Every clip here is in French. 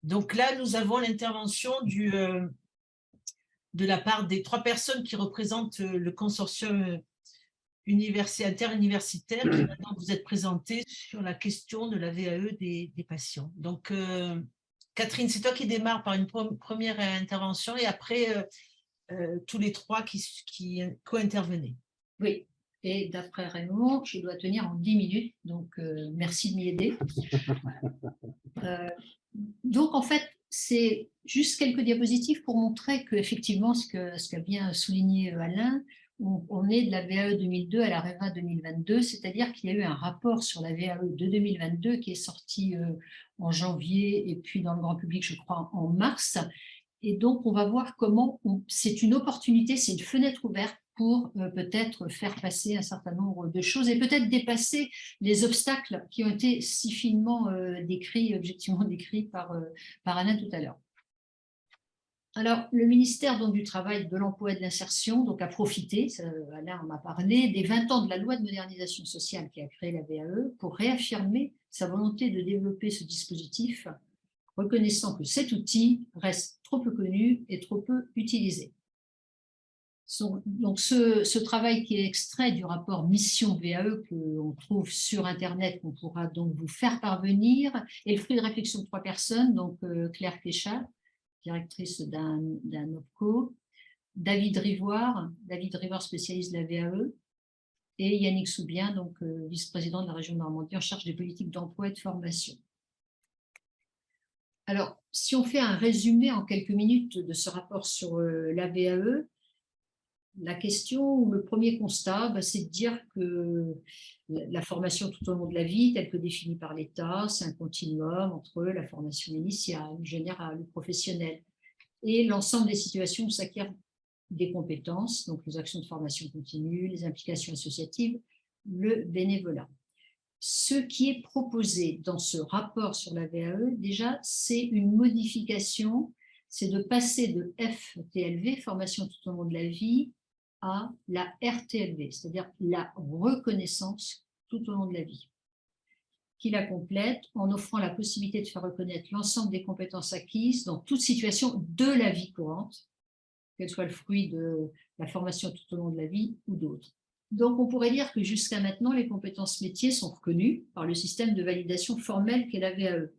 Donc là, nous avons l'intervention de la part des 3 personnes qui représentent le consortium interuniversitaire qui va donc vous être présenté sur la question de la VAE des patients. Donc, Catherine, c'est toi qui démarre par une première intervention et après, tous les 3 qui co-intervenaient. Oui, et d'après Raymond, je dois tenir en 10 minutes, donc merci de m'y aider. Donc, en fait, c'est juste quelques diapositives pour montrer qu'effectivement, ce qu'a bien souligné Alain, on est de la VAE 2002 à la REVA 2022, c'est-à-dire qu'il y a eu un rapport sur la VAE de 2022 qui est sorti en janvier et puis dans le grand public, je crois, en mars. Et donc, on va voir comment c'est une opportunité, c'est une fenêtre ouverte pour peut-être faire passer un certain nombre de choses et peut-être dépasser les obstacles qui ont été si finement objectivement décrits par Alain tout à l'heure. Alors, le ministère donc, du Travail, de l'Emploi et de l'Insertion a profité, Alain en a parlé, des 20 ans de la loi de modernisation sociale qui a créé la VAE pour réaffirmer sa volonté de développer ce dispositif, reconnaissant que cet outil reste trop peu connu et trop peu utilisé. Donc ce travail qui est extrait du rapport Mission VAE que l'on trouve sur Internet, qu'on pourra donc vous faire parvenir, est le fruit de réflexion de 3 personnes, donc Claire Péchat, directrice d'un OPCO, David Rivoire spécialiste de la VAE, et Yannick Soubien, donc vice-président de la région Normandie en charge des politiques d'emploi et de formation. Alors, si on fait un résumé en quelques minutes de ce rapport sur la VAE, la question ou le premier constat, c'est de dire que la formation tout au long de la vie, telle que définie par l'État, c'est un continuum entre la formation initiale, générale ou professionnelle, et l'ensemble des situations où s'acquièrent des compétences, donc les actions de formation continue, les implications associatives, le bénévolat. Ce qui est proposé dans ce rapport sur la VAE, déjà, c'est une modification, c'est de passer de FTLV, formation tout au long de la vie, à la RTLV, c'est-à-dire la reconnaissance tout au long de la vie, qui la complète en offrant la possibilité de faire reconnaître l'ensemble des compétences acquises dans toute situation de la vie courante, qu'elle soit le fruit de la formation tout au long de la vie ou d'autres. Donc, on pourrait dire que jusqu'à maintenant, les compétences métiers sont reconnues par le système de validation formelle qu'est la VAE.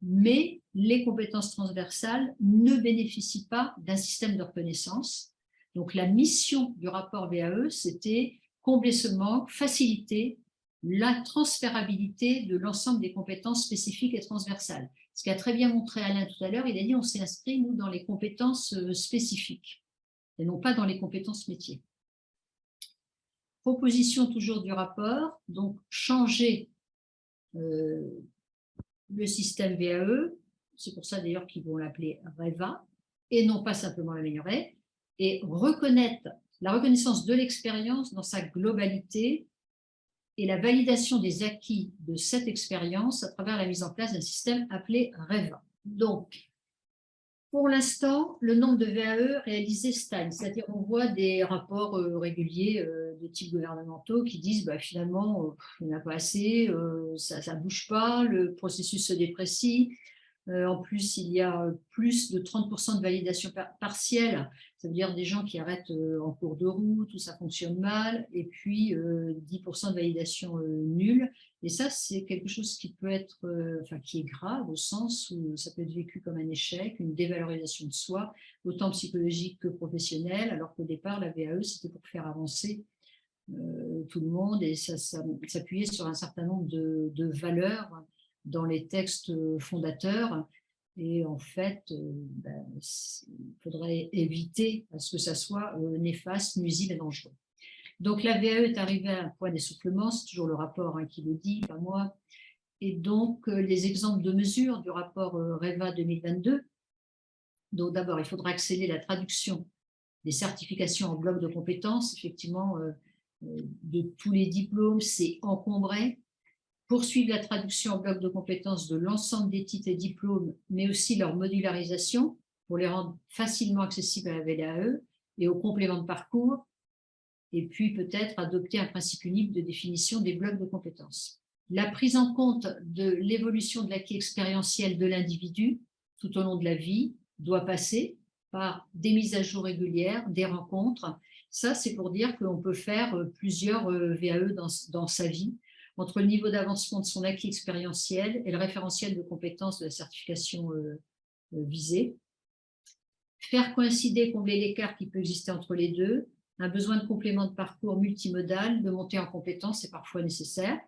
Mais les compétences transversales ne bénéficient pas d'un système de reconnaissance. Donc, la mission du rapport VAE, c'était combler ce manque, faciliter la transférabilité de l'ensemble des compétences spécifiques et transversales. Ce qu'a très bien montré Alain tout à l'heure, il a dit on s'est inscrit, nous, dans les compétences spécifiques et non pas dans les compétences métiers. Proposition toujours du rapport, donc changer le système VAE, c'est pour ça d'ailleurs qu'ils vont l'appeler REVA, et non pas simplement l'améliorer, et reconnaître la reconnaissance de l'expérience dans sa globalité et la validation des acquis de cette expérience à travers la mise en place d'un système appelé REVA. Donc, pour l'instant, le nombre de VAE réalisés stagne, c'est-à-dire on voit des rapports réguliers de type gouvernementaux qui disent finalement il n'y en a pas assez, ça ne bouge pas, le processus se déprécie. En plus, il y a plus de 30% de validation partielle, ça veut dire des gens qui arrêtent en cours de route, où ça fonctionne mal, et puis 10% de validation nulle. Et ça, c'est quelque chose qui peut être, qui est grave au sens où ça peut être vécu comme un échec, une dévalorisation de soi, autant psychologique que professionnelle, alors qu'au départ, la VAE, c'était pour faire avancer tout le monde et ça s'appuyait sur un certain nombre de valeurs dans les textes fondateurs. Et en fait, il faudrait éviter à ce que ça soit néfaste, nuisible et dangereux. Donc la VAE est arrivée à un point d'essoufflement, c'est toujours le rapport qui le dit, pas moi. Et donc les exemples de mesures du rapport REVA 2022. Donc d'abord, il faudra accélérer la traduction des certifications en bloc de compétences. Effectivement, de tous les diplômes, c'est encombré. Poursuivre la traduction en bloc de compétences de l'ensemble des titres et diplômes, mais aussi leur modularisation pour les rendre facilement accessibles à la VAE et au complément de parcours. Et puis peut-être adopter un principe unique de définition des blocs de compétences. La prise en compte de l'évolution de l'acquis expérientiel de l'individu, tout au long de la vie doit passer par des mises à jour régulières, des rencontres. Ça, c'est pour dire qu'on peut faire plusieurs VAE dans sa vie, entre le niveau d'avancement de son acquis expérientiel et le référentiel de compétences de la certification visée. Faire coïncider, combler l'écart qui peut exister entre les deux. Un besoin de complément de parcours multimodal, de montée en compétences est parfois nécessaire.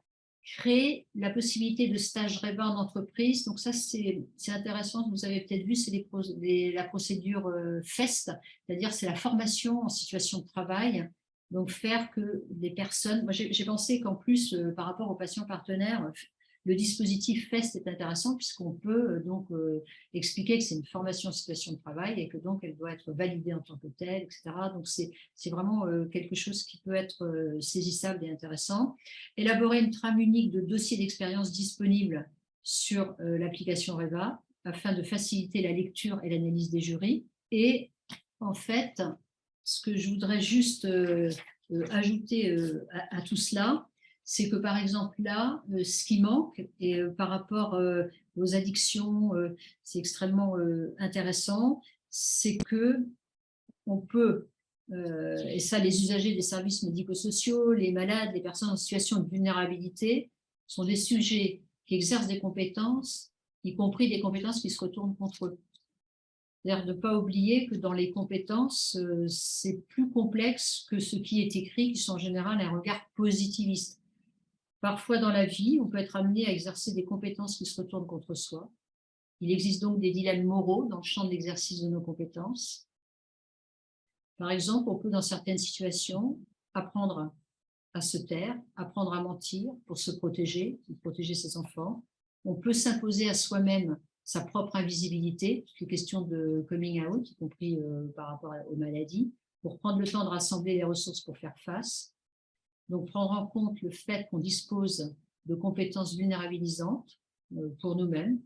Créer la possibilité de stage REVA en entreprise. Donc ça, c'est intéressant. Vous avez peut-être vu, c'est la procédure FEST, c'est-à-dire c'est la formation en situation de travail. Donc faire que les personnes… Moi, j'ai pensé qu'en plus, par rapport aux patients partenaires, le dispositif FEST est intéressant puisqu'on peut donc expliquer que c'est une formation en situation de travail et que donc elle doit être validée en tant que telle, etc. Donc c'est vraiment quelque chose qui peut être saisissable et intéressant. Élaborer une trame unique de dossiers d'expérience disponibles sur l'application REVA afin de faciliter la lecture et l'analyse des jurys. Et en fait, ce que je voudrais juste ajouter à tout cela, c'est que par exemple là, ce qui manque, et par rapport aux addictions, c'est extrêmement intéressant, c'est que on peut, et ça les usagers des services médico-sociaux, les malades, les personnes en situation de vulnérabilité, sont des sujets qui exercent des compétences, y compris des compétences qui se retournent contre eux. C'est-à-dire de ne pas oublier que dans les compétences, c'est plus complexe que ce qui est écrit, qui sont en général un regard positiviste. Parfois dans la vie, on peut être amené à exercer des compétences qui se retournent contre soi. Il existe donc des dilemmes moraux dans le champ de l'exercice de nos compétences. Par exemple, on peut dans certaines situations apprendre à se taire, apprendre à mentir pour se protéger, pour protéger ses enfants. On peut s'imposer à soi-même sa propre invisibilité, toutes les questions de coming out, y compris par rapport aux maladies, pour prendre le temps de rassembler les ressources pour faire face. Donc, prendre en compte le fait qu'on dispose de compétences vulnérabilisantes pour nous-mêmes.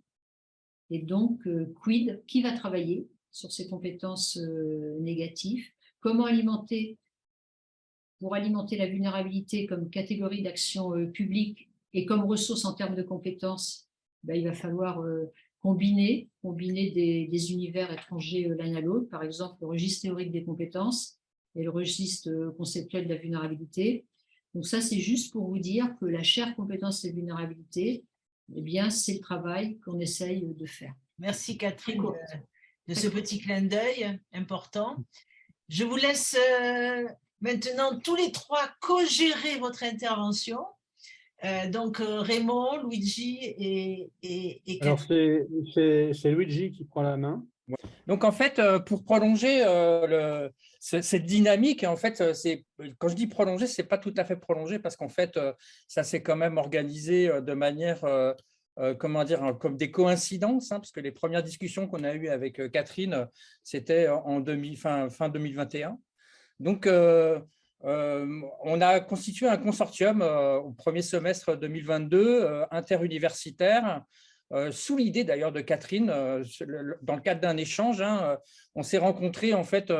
Et donc, quid, qui va travailler sur ces compétences négatives? Comment alimenter, pour alimenter la vulnérabilité comme catégorie d'action publique et comme ressource en termes de compétences, il va falloir combiner des univers étrangers l'un à l'autre, par exemple le registre théorique des compétences et le registre conceptuel de la vulnérabilité. Donc ça, c'est juste pour vous dire que la chaire compétence et vulnérabilité, eh bien, c'est le travail qu'on essaye de faire. Merci Catherine de ce petit clin d'œil important. Je vous laisse maintenant tous les trois co-gérer votre intervention. Donc Raymond, Luigi et Alors c'est Luigi qui prend la main. Donc en fait, pour prolonger cette dynamique, en fait, quand je dis prolonger, c'est pas tout à fait prolongé parce qu'en fait, ça s'est quand même organisé de manière, comment dire, comme des coïncidences, hein, parce que les premières discussions qu'on a eues avec Catherine, c'était fin 2021. Donc on a constitué un consortium au premier semestre 2022 interuniversitaire. Sous l'idée d'ailleurs de Catherine, dans le cadre d'un échange, hein, on s'est rencontrés en fait,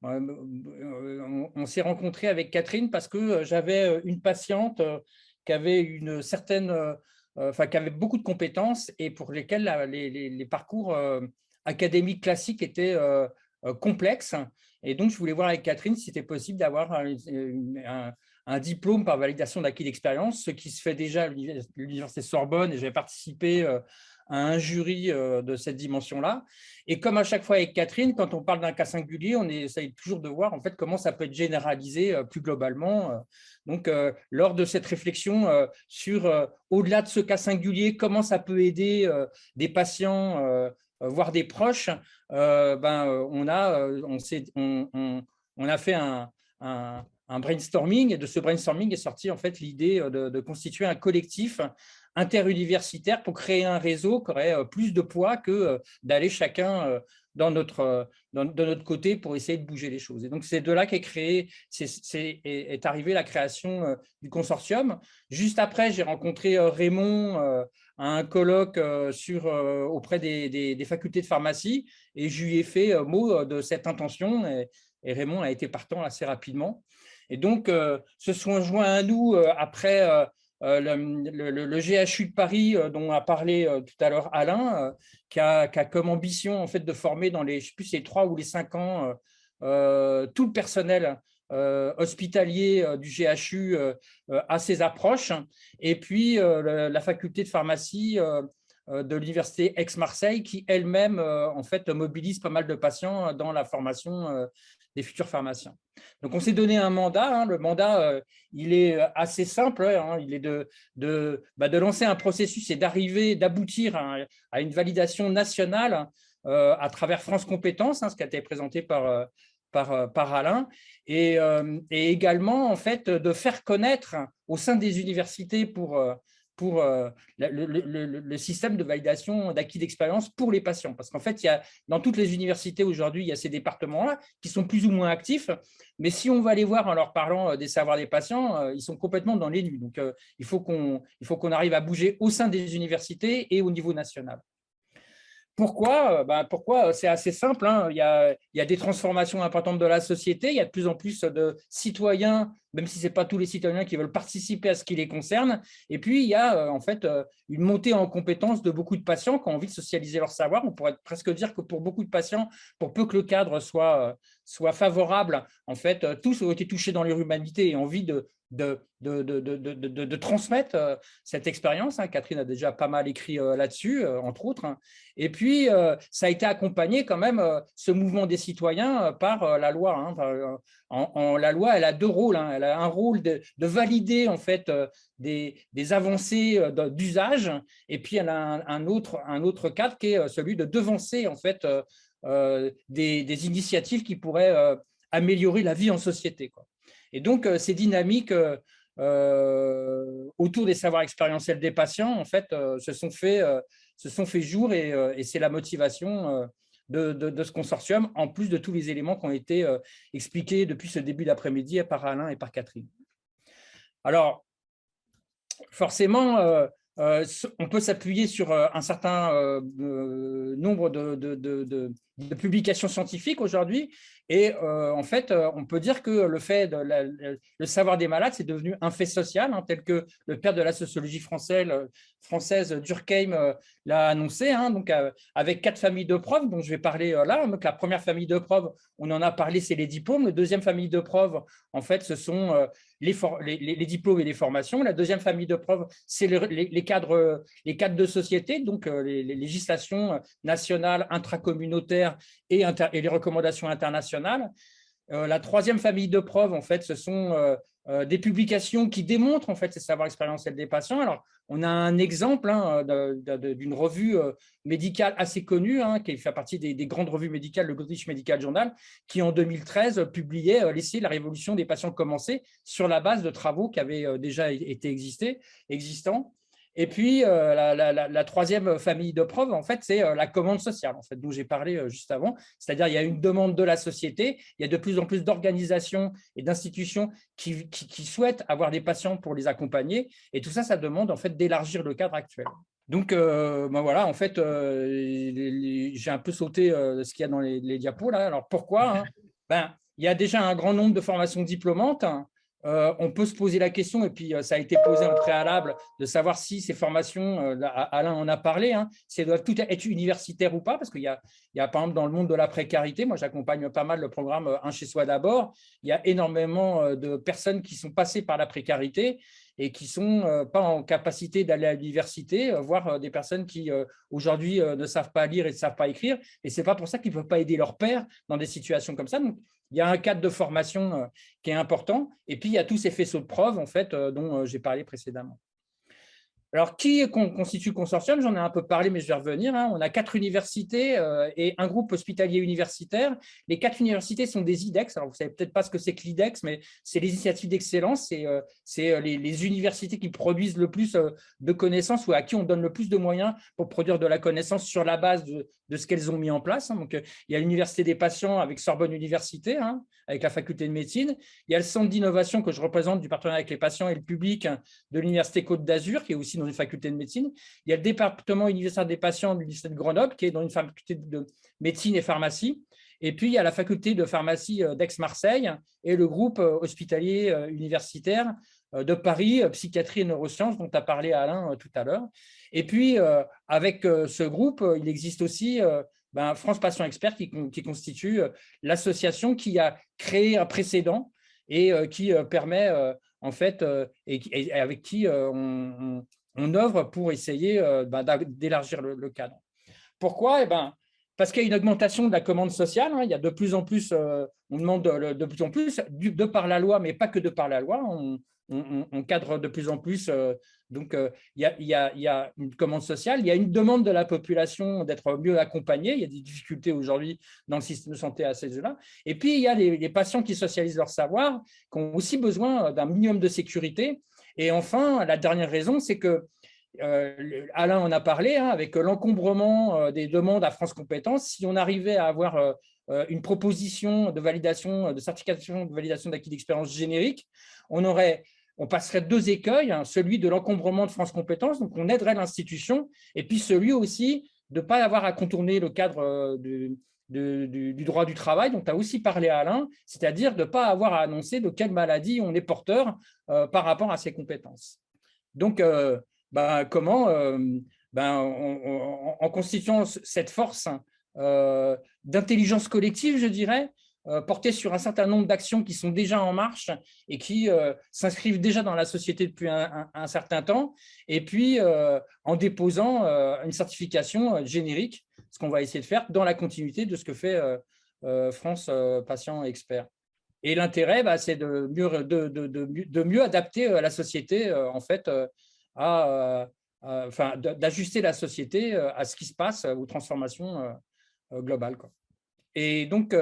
on s'est rencontrés avec Catherine parce que j'avais une patiente qui avait une certaine, qui avait beaucoup de compétences et pour lesquelles les parcours académiques classiques étaient complexes. Et donc, je voulais voir avec Catherine si c'était possible d'avoir un diplôme par validation d'acquis d'expérience, ce qui se fait déjà à l'Université Sorbonne, et j'avais participé à un jury de cette dimension-là. Et comme à chaque fois avec Catherine, quand on parle d'un cas singulier, on essaye toujours de voir en fait comment ça peut être généralisé plus globalement. Donc, lors de cette réflexion sur, au-delà de ce cas singulier, comment ça peut aider des patients, voire des proches, on a fait un brainstorming, et de ce brainstorming est sortie en fait l'idée de constituer un collectif interuniversitaire pour créer un réseau qui aurait plus de poids que d'aller chacun de notre côté pour essayer de bouger les choses. Et donc, c'est de là est arrivée la création du consortium. Juste après, j'ai rencontré Raymond à un colloque auprès des facultés de pharmacie et je lui ai fait mot de cette intention et Raymond a été partant assez rapidement. Et donc, se sont joints à nous après le GHU de Paris, dont a parlé tout à l'heure Alain, qui a comme ambition en fait, de former dans les, je sais plus, les 3 ou les 5 ans tout le personnel hospitalier du GHU à ces approches. Et puis, la faculté de pharmacie de l'université Aix-Marseille qui elle-même en fait mobilise pas mal de patients dans la formation des futurs pharmaciens. Donc on s'est donné un mandat, hein. Le mandat il est assez simple, hein. Il est de lancer un processus et d'aboutir à une validation nationale à travers France Compétences, hein, ce qui a été présenté par Alain, et également en fait de faire connaître au sein des universités pour le système de validation d'acquis d'expérience pour les patients. Parce qu'en fait, dans toutes les universités aujourd'hui, il y a ces départements-là qui sont plus ou moins actifs, mais si on va les voir en leur parlant des savoirs des patients, ils sont complètement dans les nues. Donc, il faut qu'on arrive à bouger au sein des universités et au niveau national. Pourquoi? Pourquoi? C'est assez simple, hein. Il y a des transformations importantes de la société. Il y a de plus en plus de citoyens, même si ce n'est pas tous les citoyens qui veulent participer à ce qui les concerne. Et puis, il y a en fait une montée en compétences de beaucoup de patients qui ont envie de socialiser leur savoir. On pourrait presque dire que pour beaucoup de patients, pour peu que le cadre soit favorable, en fait, tous ont été touchés dans leur humanité et ont envie de transmettre cette expérience, hein. Catherine a déjà pas mal écrit là-dessus, entre autres, hein. Et puis, ça a été accompagné quand même, ce mouvement des citoyens, par la loi, hein. La loi, elle a 2 rôles, hein. Elle a un rôle de valider en fait des avancées d'usage, et puis elle a un autre cadre qui est celui de devancer en fait des initiatives qui pourraient améliorer la vie en société, quoi. Et donc, ces dynamiques autour des savoirs expérientiels des patients, en fait, se sont fait jour, et c'est la motivation de ce consortium, en plus de tous les éléments qui ont été expliqués depuis ce début d'après-midi par Alain et par Catherine. Alors, forcément, on peut s'appuyer sur un certain nombre de publications scientifiques aujourd'hui, et en fait, on peut dire que le savoir des malades, c'est devenu un fait social, hein, tel que le père de la sociologie française Durkheim l'a annoncé, hein, donc avec 4 familles de preuves dont je vais parler là. Donc, la première famille de preuves, on en a parlé, c'est les diplômes. La deuxième famille de preuves, en fait, ce sont les diplômes et les formations. La deuxième famille de preuves, c'est les cadres de société, donc les législations nationales, intracommunautaires et les recommandations internationales. La troisième famille de preuves, en fait, ce sont des publications qui démontrent en fait ces savoirs expérientiels des patients. Alors, on a un exemple, hein, d'une revue médicale assez connue, hein, qui fait partie des grandes revues médicales, le British Medical Journal, qui en 2013 publiait l'essai La révolution des patients commencée sur la base de travaux qui avaient déjà été existants. Et puis, la troisième famille de preuves, en fait, c'est la commande sociale, en fait, dont j'ai parlé juste avant. C'est-à-dire, il y a une demande de la société, il y a de plus en plus d'organisations et d'institutions qui souhaitent avoir des patients pour les accompagner. Et tout ça, ça demande, en fait, d'élargir le cadre actuel. Donc, voilà, en fait, j'ai un peu sauté ce qu'il y a dans les diapos, là. Alors, pourquoi, hein? Il y a déjà un grand nombre de formations diplômantes. On peut se poser la question, et puis ça a été posé en préalable, de savoir si ces formations, Alain en a parlé, hein, si elles doivent toutes être universitaires ou pas, parce qu'il y a par exemple dans le monde de la précarité, moi j'accompagne pas mal le programme Un chez soi d'abord, il y a énormément de personnes qui sont passées par la précarité et qui ne sont pas en capacité d'aller à l'université, voire des personnes qui aujourd'hui ne savent pas lire et ne savent pas écrire, et ce n'est pas pour ça qu'ils ne peuvent pas aider leur père dans des situations comme ça. Donc, il y a un cadre de formation qui est important, et puis il y a tous ces faisceaux de preuves en fait, dont j'ai parlé précédemment. Alors, qui constitue le consortium? J'en ai un peu parlé, mais je vais revenir, hein. On a 4 universités et un groupe hospitalier universitaire. Les 4 universités sont des IDEX. Alors, vous ne savez peut-être pas ce que c'est que l'IDEX, mais c'est les initiatives d'excellence. C'est les universités qui produisent le plus de connaissances, ou à qui on donne le plus de moyens pour produire de la connaissance sur la base de ce qu'elles ont mis en place, hein. Donc, il y a l'Université des patients avec Sorbonne Université, hein, avec la faculté de médecine. Il y a le centre d'innovation que je représente du partenariat avec les patients et le public, hein, de l'Université Côte d'Azur, qui est aussi dans une faculté de médecine. Il y a le département universitaire des patients de l'Université de Grenoble, qui est dans une faculté de médecine et pharmacie. Et puis, il y a la faculté de pharmacie d'Aix-Marseille et le groupe hospitalier universitaire de Paris, psychiatrie et neurosciences, dont a parlé Alain tout à l'heure. Et puis, avec ce groupe, il existe aussi France Patients Experts qui constitue l'association qui a créé un précédent et qui permet, en fait, et avec qui on œuvre pour essayer d'élargir le cadre. Pourquoi? Parce qu'il y a une augmentation de la commande sociale. Il y a de plus en plus, on demande de plus en plus, de par la loi, mais pas que de par la loi. On cadre de plus en plus. Donc, il y a une commande sociale. Il y a une demande de la population d'être mieux accompagnée. Il y a des difficultés aujourd'hui dans le système de santé à ces œufs-là. Et puis, il y a les patients qui socialisent leur savoir, qui ont aussi besoin d'un minimum de sécurité. Et enfin, la dernière raison, c'est que Alain en a parlé, avec l'encombrement des demandes à France Compétences. Si on arrivait à avoir une proposition de validation, de certification de validation d'acquis d'expérience générique, on passerait 2 écueils, celui de l'encombrement de France Compétences, donc on aiderait l'institution, et puis celui aussi de ne pas avoir à contourner le cadre du droit du travail, dont tu as aussi parlé Alain, c'est-à-dire de ne pas avoir à annoncer de quelle maladie on est porteur par rapport à ses compétences. Donc, comment, en constituant cette force d'intelligence collective, je dirais, portée sur un certain nombre d'actions qui sont déjà en marche et qui s'inscrivent déjà dans la société depuis un certain temps, et puis en déposant une certification générique, ce qu'on va essayer de faire dans la continuité de ce que fait France Patients Experts. Et l'intérêt, c'est de mieux adapter la société, en fait, d'ajuster la société à ce qui se passe aux transformations globales, quoi. Et donc,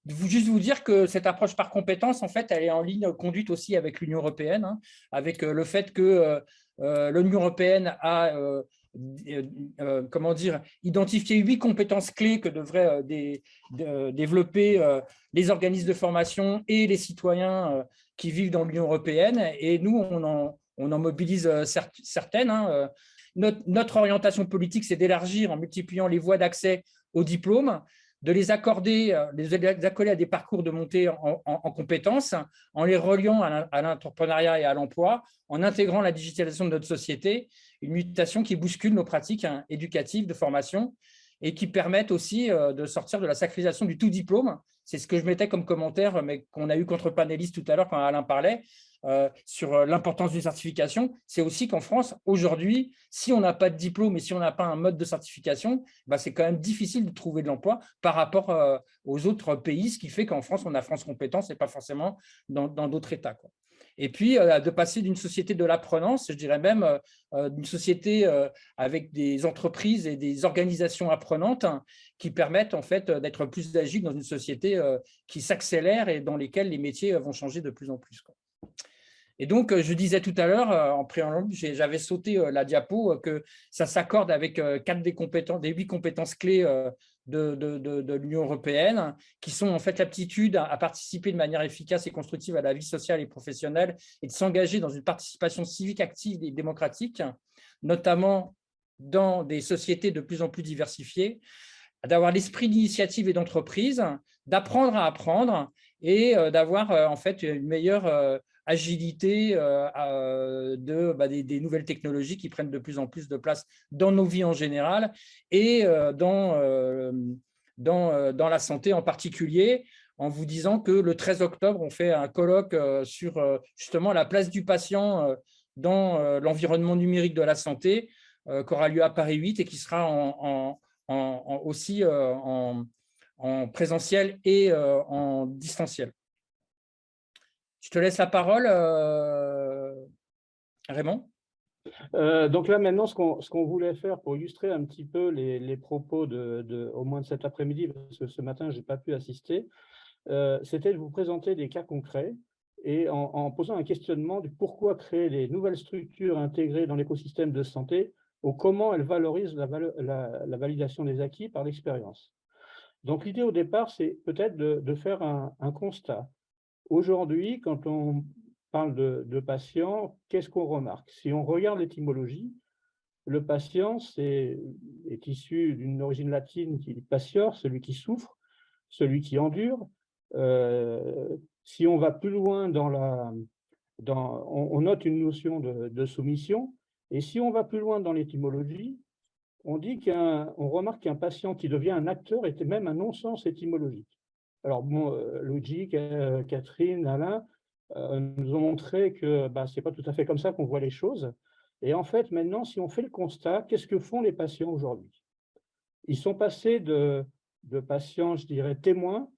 juste vous dire que cette approche par compétence, en fait, elle est en ligne conduite aussi avec l'Union européenne, avec le fait que l'Union européenne a identifié 8 compétences clés que devraient développer les organismes de formation et les citoyens qui vivent dans l'Union européenne. Et nous, on en mobilise certaines. Notre orientation politique, c'est d'élargir en multipliant les voies d'accès aux diplômes, de les accoler à des parcours de montée en compétences, en les reliant à l'entrepreneuriat et à l'emploi, en intégrant la digitalisation de notre société, une mutation qui bouscule nos pratiques éducatives de formation et qui permettent aussi de sortir de la sacralisation du tout diplôme. C'est ce que je mettais comme commentaire, mais qu'on a eu contre panélistes tout à l'heure quand Alain parlait, sur l'importance d'une certification. C'est aussi qu'en France, aujourd'hui, si on n'a pas de diplôme et si on n'a pas un mode de certification, c'est quand même difficile de trouver de l'emploi par rapport aux autres pays, ce qui fait qu'en France, on a France Compétences et pas forcément dans d'autres États, quoi. Et puis, de passer d'une société de l'apprenance, je dirais même d'une société avec des entreprises et des organisations apprenantes qui permettent en fait d'être plus agiles dans une société qui s'accélère et dans lesquelles les métiers vont changer de plus en plus, quoi. Et donc, je disais tout à l'heure, en préambule, j'avais sauté la diapo, que ça s'accorde avec 4 des 8 compétences clés de l'Union européenne, qui sont en fait l'aptitude à participer de manière efficace et constructive à la vie sociale et professionnelle et de s'engager dans une participation civique active et démocratique, notamment dans des sociétés de plus en plus diversifiées, d'avoir l'esprit d'initiative et d'entreprise, d'apprendre à apprendre et d'avoir en fait une meilleure agilité des nouvelles technologies qui prennent de plus en plus de place dans nos vies en général et dans la santé en particulier, en vous disant que le 13 octobre, on fait un colloque sur justement la place du patient dans l'environnement numérique de la santé, qui aura lieu à Paris 8 et qui sera aussi en présentiel et en distanciel. Je te laisse la parole, Raymond. Donc là, maintenant, ce qu'on voulait faire pour illustrer un petit peu les propos au moins de cet après-midi, parce que ce matin, je n'ai pas pu assister, c'était de vous présenter des cas concrets et en posant un questionnement du pourquoi créer des nouvelles structures intégrées dans l'écosystème de santé ou comment elles valorisent la validation des acquis par l'expérience. Donc l'idée au départ, c'est peut-être de faire un constat. Aujourd'hui, quand on parle de patient, qu'est-ce qu'on remarque? Si on regarde l'étymologie, le patient est issu d'une origine latine qui dit patior, celui qui souffre, celui qui endure. Si on va plus loin dans on note une notion de soumission. Et si on va plus loin dans l'étymologie, on remarque qu'un patient qui devient un acteur est même un non-sens étymologique. Alors, bon, Luigi, Catherine, Alain nous ont montré que ce n'est pas tout à fait comme ça qu'on voit les choses. Et en fait, maintenant, si on fait le constat, qu'est-ce que font les patients aujourd'hui? Ils sont passés de patients, je dirais, témoins.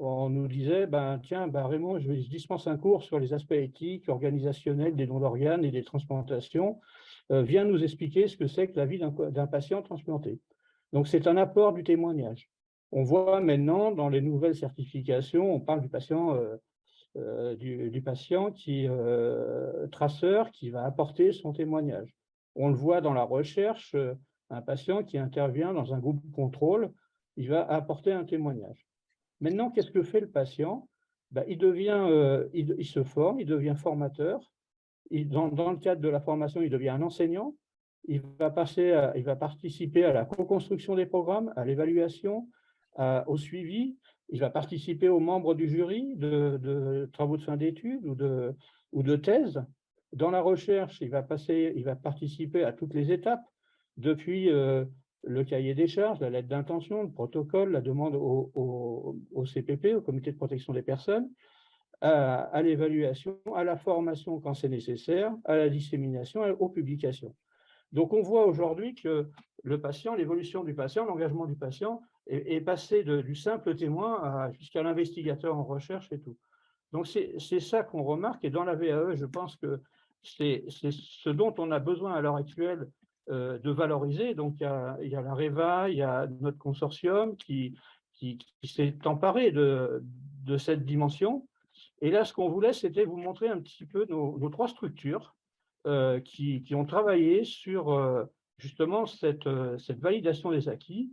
On nous disait, tiens, Raymond, je dispense un cours sur les aspects éthiques, organisationnels des dons d'organes et des transplantations. Viens nous expliquer ce que c'est que la vie d'un patient transplanté. Donc, c'est un apport du témoignage. On voit maintenant dans les nouvelles certifications, on parle du patient, traceur qui va apporter son témoignage. On le voit dans la recherche, un patient qui intervient dans un groupe contrôle, il va apporter un témoignage. Maintenant, qu'est-ce que fait le patient? Il se forme, il devient formateur. Dans le cadre de la formation, il devient un enseignant. Il va participer à la co-construction des programmes, à l'évaluation, au suivi. Il va participer aux membres du jury de travaux de fin d'études ou de thèse. Dans la recherche, il va participer à toutes les étapes, depuis le cahier des charges, la lettre d'intention, le protocole, la demande au CPP, au comité de protection des personnes, à l'évaluation, à la formation quand c'est nécessaire, à la dissémination, aux publications. Donc, on voit aujourd'hui que le patient, l'évolution du patient, l'engagement du patient est passé du simple témoin jusqu'à l'investigateur en recherche et tout. Donc, c'est ça qu'on remarque. Et dans la VAE, je pense que c'est ce dont on a besoin à l'heure actuelle de valoriser. Donc, il y a la REVA, il y a notre consortium qui s'est emparé de cette dimension. Et là, ce qu'on voulait, c'était vous montrer un petit peu nos trois structures qui ont travaillé sur justement cette validation des acquis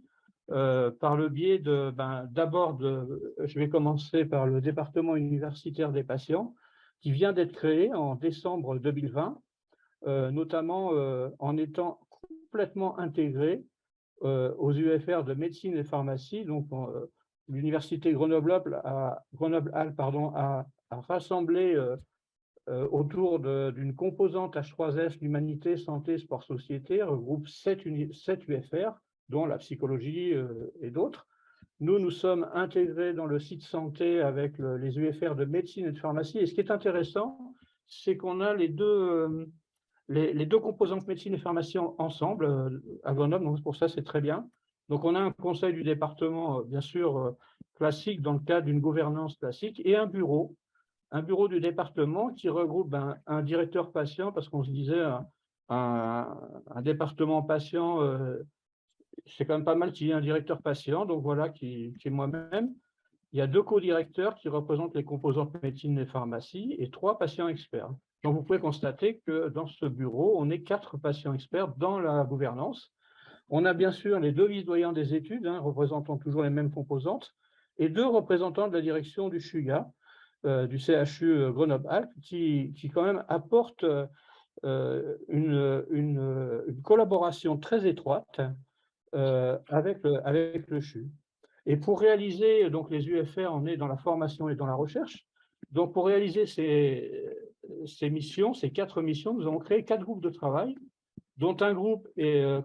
par le biais d'abord, je vais commencer par le département universitaire des patients qui vient d'être créé en décembre 2020, notamment en étant complètement intégré aux UFR de médecine et pharmacie. Donc, l'université Grenoble-Alpes a rassemblé autour d'une composante H3S, l'humanité, santé, sport, société, regroupe 7 UFR, dont la psychologie et d'autres. Nous sommes intégrés dans le site santé avec les UFR de médecine et de pharmacie. Et ce qui est intéressant, c'est qu'on a les deux composantes médecine et pharmacie ensemble à Grenoble. Donc pour ça, c'est très bien. Donc on a un conseil du département, bien sûr, classique dans le cadre d'une gouvernance classique, et un bureau du département qui regroupe un directeur patient, parce qu'on se disait un département patient, c'est quand même pas mal qu'il y ait un directeur patient, donc voilà, qui est moi-même. Il y a 2 co-directeurs qui représentent les composantes médecine et pharmacie et 3 patients experts. Donc vous pouvez constater que dans ce bureau, on est 4 patients experts dans la gouvernance. On a bien sûr les 2 vice-doyens des études, représentant toujours les mêmes composantes, et 2 représentants de la direction du CHUGA, du CHU Grenoble-Alpes, qui quand même apporte une collaboration très étroite avec le CHU. Et pour réaliser, donc les UFR, on est dans la formation et dans la recherche. Donc pour réaliser ces missions, ces 4 missions, nous avons créé 4 groupes de travail, dont un groupe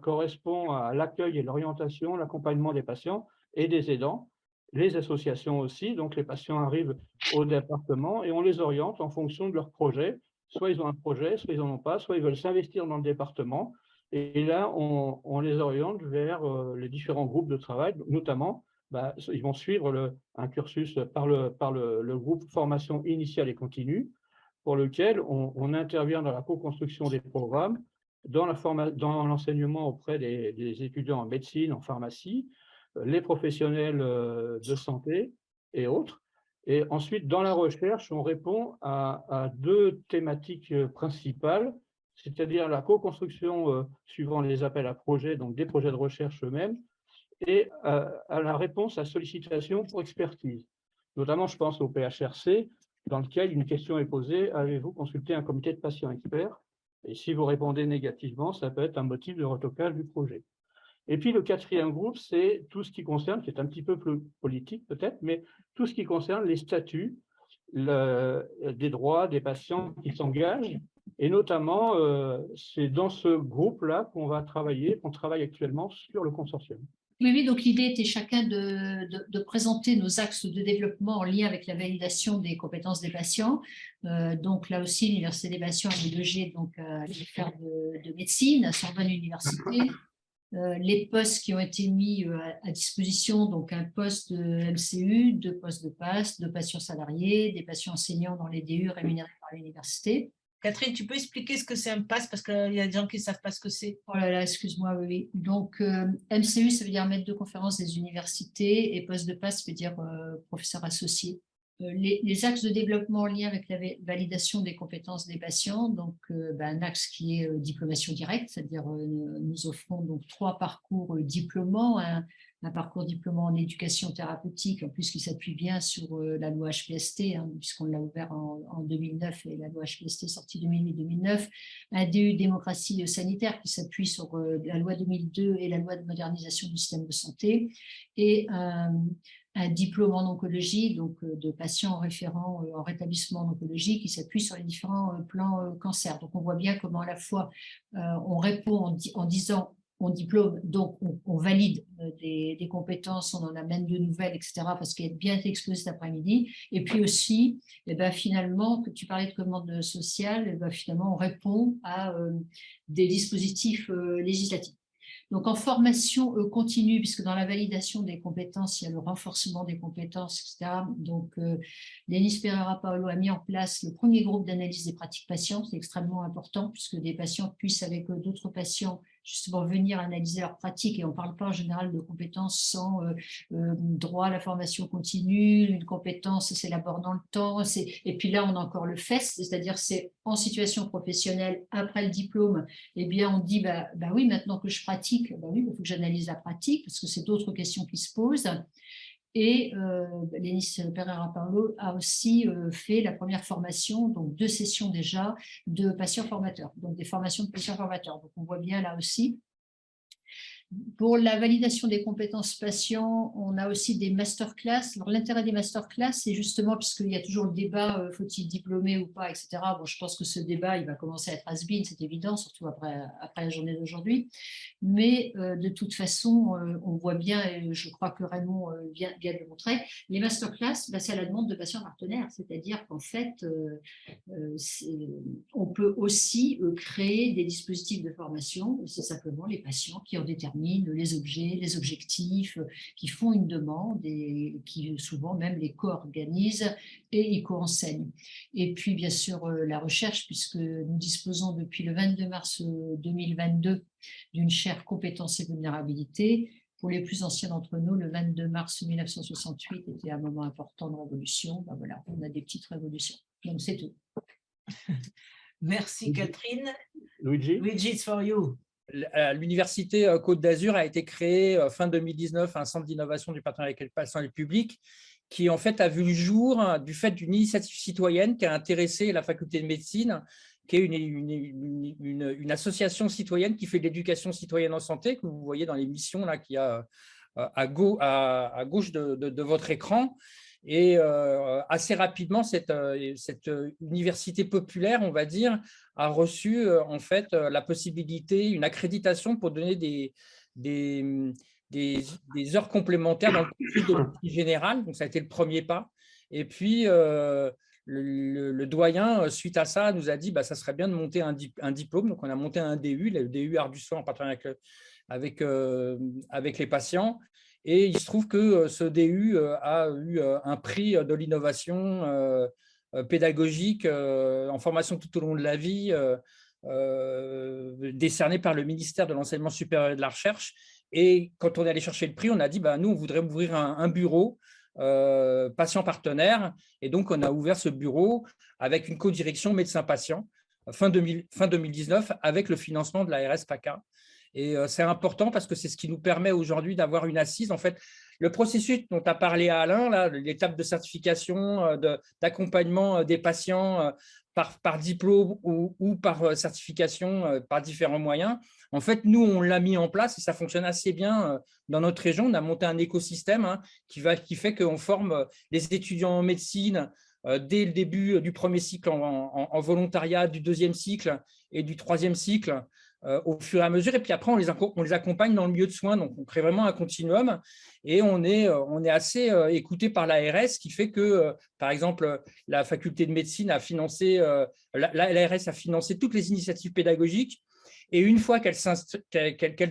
correspond à l'accueil et l'orientation, l'accompagnement des patients et des aidants, les associations aussi. Donc les patients arrivent au département et on les oriente en fonction de leur projet. Soit ils ont un projet, soit ils n'en ont pas, soit ils veulent s'investir dans le département. Et là, on les oriente vers les différents groupes de travail, notamment, ils vont suivre un cursus par le groupe formation initiale et continue, pour lequel on intervient dans la co-construction des programmes, dans l'enseignement auprès des étudiants en médecine, en pharmacie, les professionnels de santé et autres. Et ensuite, dans la recherche, on répond à 2 thématiques principales, c'est-à-dire la co-construction suivant les appels à projets, donc des projets de recherche eux-mêmes, et à la réponse à sollicitation pour expertise. Notamment, je pense au PHRC, dans lequel une question est posée: avez-vous consulté un comité de patients experts? Et si vous répondez négativement, ça peut être un motif de retocage du projet. Et puis le 4e groupe, c'est tout ce qui concerne, qui est un petit peu plus politique peut-être, mais tout ce qui concerne les statuts des droits des patients qui s'engagent. Et notamment, c'est dans ce groupe-là qu'on travaille actuellement sur le consortium. Oui, oui, donc l'idée était chacun de présenter nos axes de développement en lien avec la validation des compétences des patients. Donc là aussi, l'Université des patients a logé donc les faire de médecine à Sorbonne Université. Les postes qui ont été mis à disposition, donc un poste de MCU, 2 postes de PASS, 2 patients salariés, des patients enseignants dans les DU rémunérés par l'université. Catherine, tu peux expliquer ce que c'est un PASS parce qu'il y a des gens qui ne savent pas ce que c'est. Oh là là, excuse-moi, oui. Donc, MCU, ça veut dire maître de conférence des universités et poste de PASS, ça veut dire professeur associé. Les axes de développement en lien avec la validation des compétences des patients, donc un axe qui est diplomation directe, c'est-à-dire nous offrons donc 3 parcours diplômants, un parcours diplômant en éducation thérapeutique, en plus qui s'appuie bien sur la loi HPST, puisqu'on l'a ouvert en 2009 et la loi HPST sortie 2008-2009, un DU démocratie sanitaire qui s'appuie sur la loi 2002 et la loi de modernisation du système de santé, et un diplôme en oncologie, donc de patients référents en rétablissement en oncologie qui s'appuie sur les différents plans cancer. Donc on voit bien comment à la fois on répond en disant on diplôme, donc on valide des compétences, on en amène de nouvelles, etc., parce qu'elle a bien été exposée cet après-midi. Et puis aussi, finalement, que tu parlais de commande sociale, finalement, on répond à des dispositifs législatifs. Donc, en formation continue, puisque dans la validation des compétences, il y a le renforcement des compétences, etc. Donc, Denis Pereira-Paolo a mis en place le premier groupe d'analyse des pratiques patients. C'est extrêmement important, puisque des patients puissent, avec d'autres patients, justement venir analyser leurs pratiques. Et on ne parle pas en général de compétences sans droit à la formation continue. Une compétence s'élabore dans le temps. Et puis là, on a encore le FES, c'est-à-dire c'est en situation professionnelle, après le diplôme, eh bien, on dit, oui, maintenant que je pratique, oui, il faut que j'analyse la pratique, parce que c'est d'autres questions qui se posent. Et Denis Pereira-Paolo a aussi fait la première formation, donc 2 sessions déjà, de patients formateurs, donc des formations de patients formateurs. Donc on voit bien là aussi. Pour la validation des compétences patients, on a aussi des masterclass. Alors, l'intérêt des masterclass, c'est justement, puisqu'il y a toujours le débat, faut-il diplômer ou pas, etc. Bon, je pense que ce débat, il va commencer à être has-been, c'est évident, surtout après la journée d'aujourd'hui. Mais de toute façon, on voit bien, et je crois que Raymond vient de le montrer, les masterclass, c'est à la demande de patients partenaires. C'est-à-dire qu'en fait, on peut aussi créer des dispositifs de formation. C'est simplement les patients qui en déterminent les objets, les objectifs, qui font une demande et qui souvent même les co-organisent et ils co-enseignent. Et puis bien sûr la recherche, puisque nous disposons depuis le 22 mars 2022 d'une chaire compétences et vulnérabilité. Pour les plus anciens d'entre nous, le 22 mars 1968 était un moment important de révolution. Voilà, on a des petites révolutions. Donc c'est tout. Merci Catherine. Luigi, it's for you. L'Université Côte d'Azur a été créée fin 2019, un centre d'innovation du partenariat avec le patient et le public, qui en fait a vu le jour du fait d'une initiative citoyenne qui a intéressé la faculté de médecine, qui est une association citoyenne qui fait de l'éducation citoyenne en santé, que vous voyez dans les missions là qu'il y a à gauche de votre écran. Et assez rapidement, cette université populaire, on va dire, a reçu en fait la possibilité, une accréditation pour donner des heures complémentaires dans le cursus de médecine générale. Donc, ça a été le premier pas. Et puis, le doyen, suite à ça, nous a dit ça serait bien de monter un diplôme. Donc, on a monté un DU, le DU Art du soin en partenariat avec les patients. Et il se trouve que ce DU a eu un prix de l'innovation pédagogique en formation tout au long de la vie, décerné par le ministère de l'Enseignement supérieur et de la Recherche. Et quand on est allé chercher le prix, on a dit nous, on voudrait ouvrir un bureau patient partenaire. Et donc, on a ouvert ce bureau avec une codirection médecin-patient fin 2019 avec le financement de la RS-PACA. Et c'est important parce que c'est ce qui nous permet aujourd'hui d'avoir une assise. En fait, le processus dont a parlé Alain, l'étape de certification, d'accompagnement des patients par diplôme ou par certification, par différents moyens, en fait, nous, on l'a mis en place et ça fonctionne assez bien dans notre région. On a monté un écosystème qui fait qu'on forme les étudiants en médecine dès le début du premier cycle en volontariat, du deuxième cycle et du troisième cycle au fur et à mesure. Et puis après, on les accompagne dans le milieu de soins. Donc, on crée vraiment un continuum et on est assez écouté par l'ARS, qui fait que, par exemple, la faculté de médecine a financé, l'ARS a financé toutes les initiatives pédagogiques. Et une fois qu'elles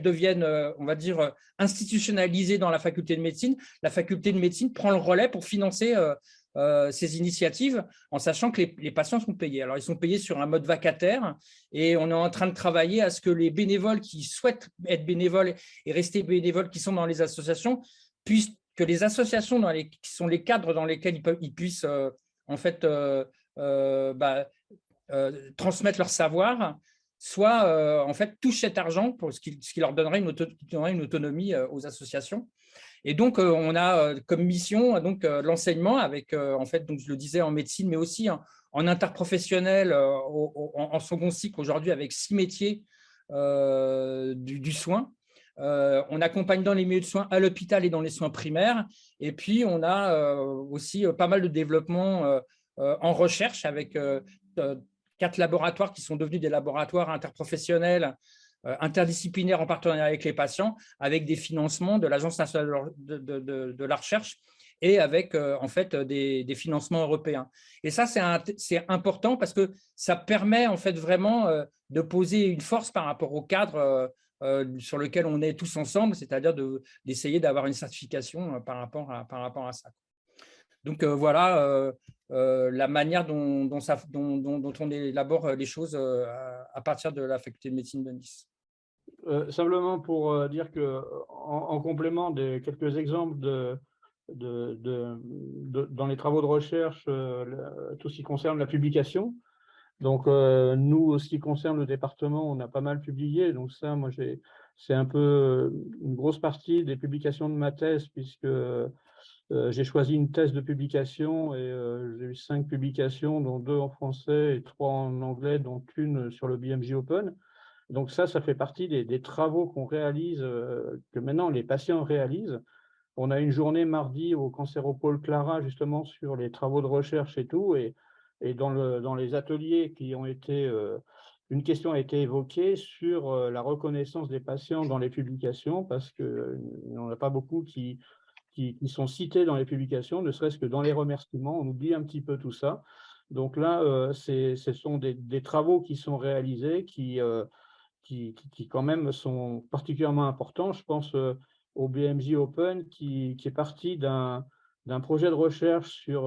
deviennent, on va dire, institutionnalisées dans la faculté de médecine prend le relais pour financer ces initiatives, en sachant que les patients sont payés. Alors, ils sont payés sur un mode vacataire et on est en train de travailler à ce que les bénévoles qui souhaitent être bénévoles et rester bénévoles, qui sont dans les associations, que les associations qui sont les cadres dans lesquels ils puissent en fait transmettre leur savoir, soit en fait touchent cet argent pour ce qui leur donnerait une autonomie aux associations. Et donc, on a comme mission l'enseignement avec, en fait, donc, je le disais, en médecine, mais aussi en interprofessionnel, en second cycle aujourd'hui, avec 6 métiers du soin. On accompagne dans les milieux de soins à l'hôpital et dans les soins primaires. Et puis, on a aussi pas mal de développement en recherche avec 4 laboratoires qui sont devenus des laboratoires interprofessionnels interdisciplinaires en partenariat avec les patients, avec des financements de l'Agence nationale de la recherche et avec en fait des financements européens. Et ça, c'est important parce que ça permet en fait vraiment de poser une force par rapport au cadre sur lequel on est tous ensemble, c'est-à-dire d'essayer d'avoir une certification par rapport à ça. Donc voilà la manière dont on élabore les choses à partir de la faculté de médecine de Nice. Simplement pour dire que, en complément des quelques exemples dans les travaux de recherche, tout ce qui concerne la publication. Donc, nous, ce qui concerne le département, on a pas mal publié. Donc ça, moi, c'est un peu une grosse partie des publications de ma thèse, puisque j'ai choisi une thèse de publication et j'ai eu 5 publications, dont 2 en français et 3 en anglais, dont une sur le BMJ Open. Donc ça fait partie des travaux qu'on réalise, que maintenant les patients réalisent. On a une journée mardi au Cancéropole Clara, justement, sur les travaux de recherche et tout. Et dans les ateliers qui ont été, une question a été évoquée sur la reconnaissance des patients dans les publications, parce qu'il n'y en a pas beaucoup qui sont cités dans les publications, ne serait-ce que dans les remerciements. On oublie un petit peu tout ça. Donc là, ce sont des travaux qui sont réalisés, qui quand même sont particulièrement importants. Je pense au BMJ Open qui est parti d'un projet de recherche sur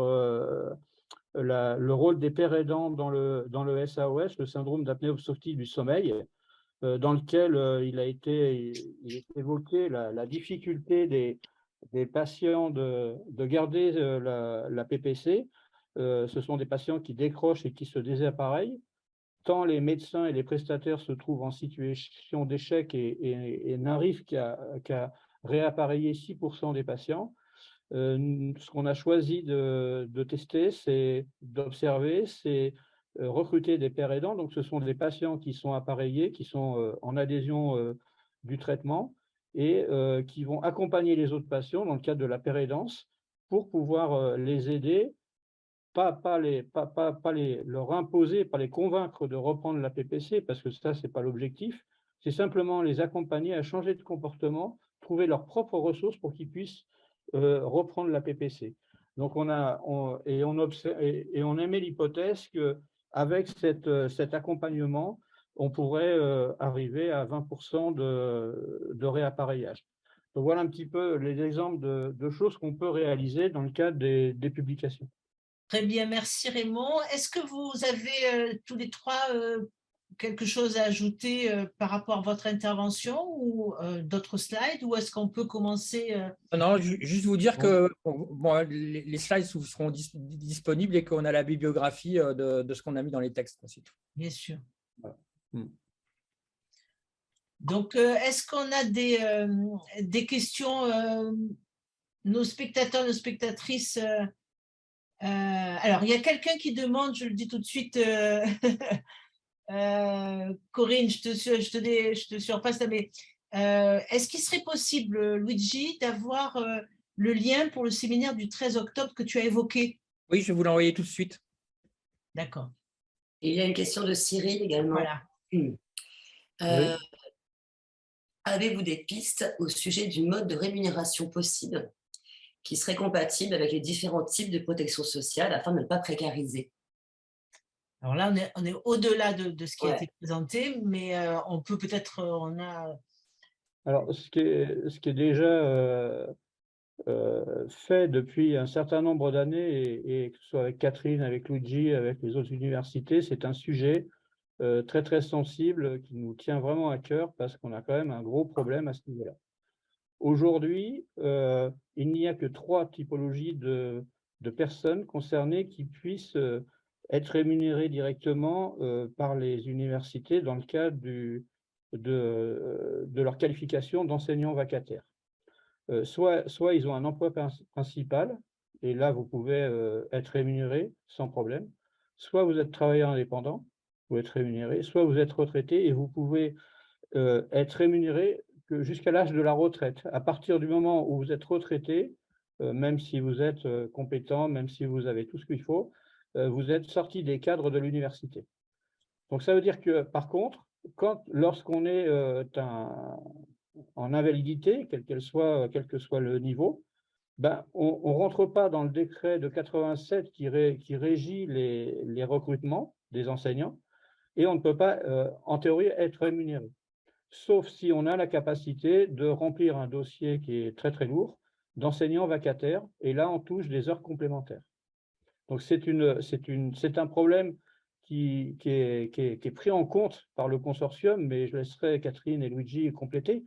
le rôle des pères aidants dans le SAOS, le syndrome d'apnée obstructive du sommeil, dans lequel il est évoqué la difficulté des patients de garder la PPC. Ce sont des patients qui décrochent et qui se désappareillent. Tant les médecins et les prestataires se trouvent en situation d'échec et n'arrivent qu'à réappareiller 6% des patients. Ce qu'on a choisi de tester, c'est d'observer, c'est recruter des pères aidants. Donc, ce sont des patients qui sont appareillés, qui sont en adhésion du traitement et qui vont accompagner les autres patients dans le cadre de la pérédance pour pouvoir les aider, pas leur imposer, pas les convaincre de reprendre la PPC, parce que ça, ce n'est pas l'objectif. C'est simplement les accompagner à changer de comportement, trouver leurs propres ressources pour qu'ils puissent reprendre la PPC. Donc, on émet l'hypothèse qu'avec cet accompagnement, on pourrait arriver à 20% de réappareillage. Donc, voilà un petit peu les exemples de choses qu'on peut réaliser dans le cadre des publications. Très bien, merci Raymond. Est-ce que vous avez tous les trois quelque chose à ajouter par rapport à votre intervention ou d'autres slides, ou est-ce qu'on peut commencer Non, juste vous dire que bon, les slides seront disponibles et qu'on a la bibliographie de ce qu'on a mis dans les textes. Bien sûr. Voilà. Donc, est-ce qu'on a des questions, nos spectateurs, nos spectatrices alors, il y a quelqu'un qui demande, je le dis tout de suite, Corinne, je te surpasse, mais est-ce qu'il serait possible, Luigi, d'avoir le lien pour le séminaire du 13 octobre que tu as évoqué? Oui, je vais vous l'envoyer tout de suite. D'accord. Et il y a une question de Cyril également. Voilà. Oui. Avez-vous des pistes au sujet du mode de rémunération possible qui serait compatible avec les différents types de protection sociale afin de ne pas précariser? Alors là, on est au-delà de ce qui a Ouais. été présenté, mais on peut peut-être, on a… Alors, ce qui est déjà fait depuis un certain nombre d'années, et que ce soit avec Catherine, avec Luigi, avec les autres universités, c'est un sujet très, très sensible qui nous tient vraiment à cœur parce qu'on a quand même un gros problème à ce niveau-là. Aujourd'hui, il n'y a que 3 typologies de personnes concernées qui puissent être rémunérées directement par les universités dans le cadre de leur qualification d'enseignants vacataires. Soit ils ont un emploi principal, et là, vous pouvez être rémunéré sans problème. Soit vous êtes travailleur indépendant, vous êtes rémunéré, soit vous êtes retraité et vous pouvez être rémunéré que jusqu'à l'âge de la retraite. À partir du moment où vous êtes retraité, même si vous êtes compétent, même si vous avez tout ce qu'il faut, vous êtes sorti des cadres de l'université. Donc ça veut dire que, par contre, lorsqu'on est en invalidité, quel que soit le niveau, ben, on ne rentre pas dans le décret de 87 qui régit les recrutements des enseignants, et on ne peut pas, en théorie, être rémunéré. Sauf si on a la capacité de remplir un dossier qui est très, très lourd, d'enseignants vacataires, et là, on touche des heures complémentaires. Donc, c'est un problème qui est pris en compte par le consortium, mais je laisserai Catherine et Luigi compléter,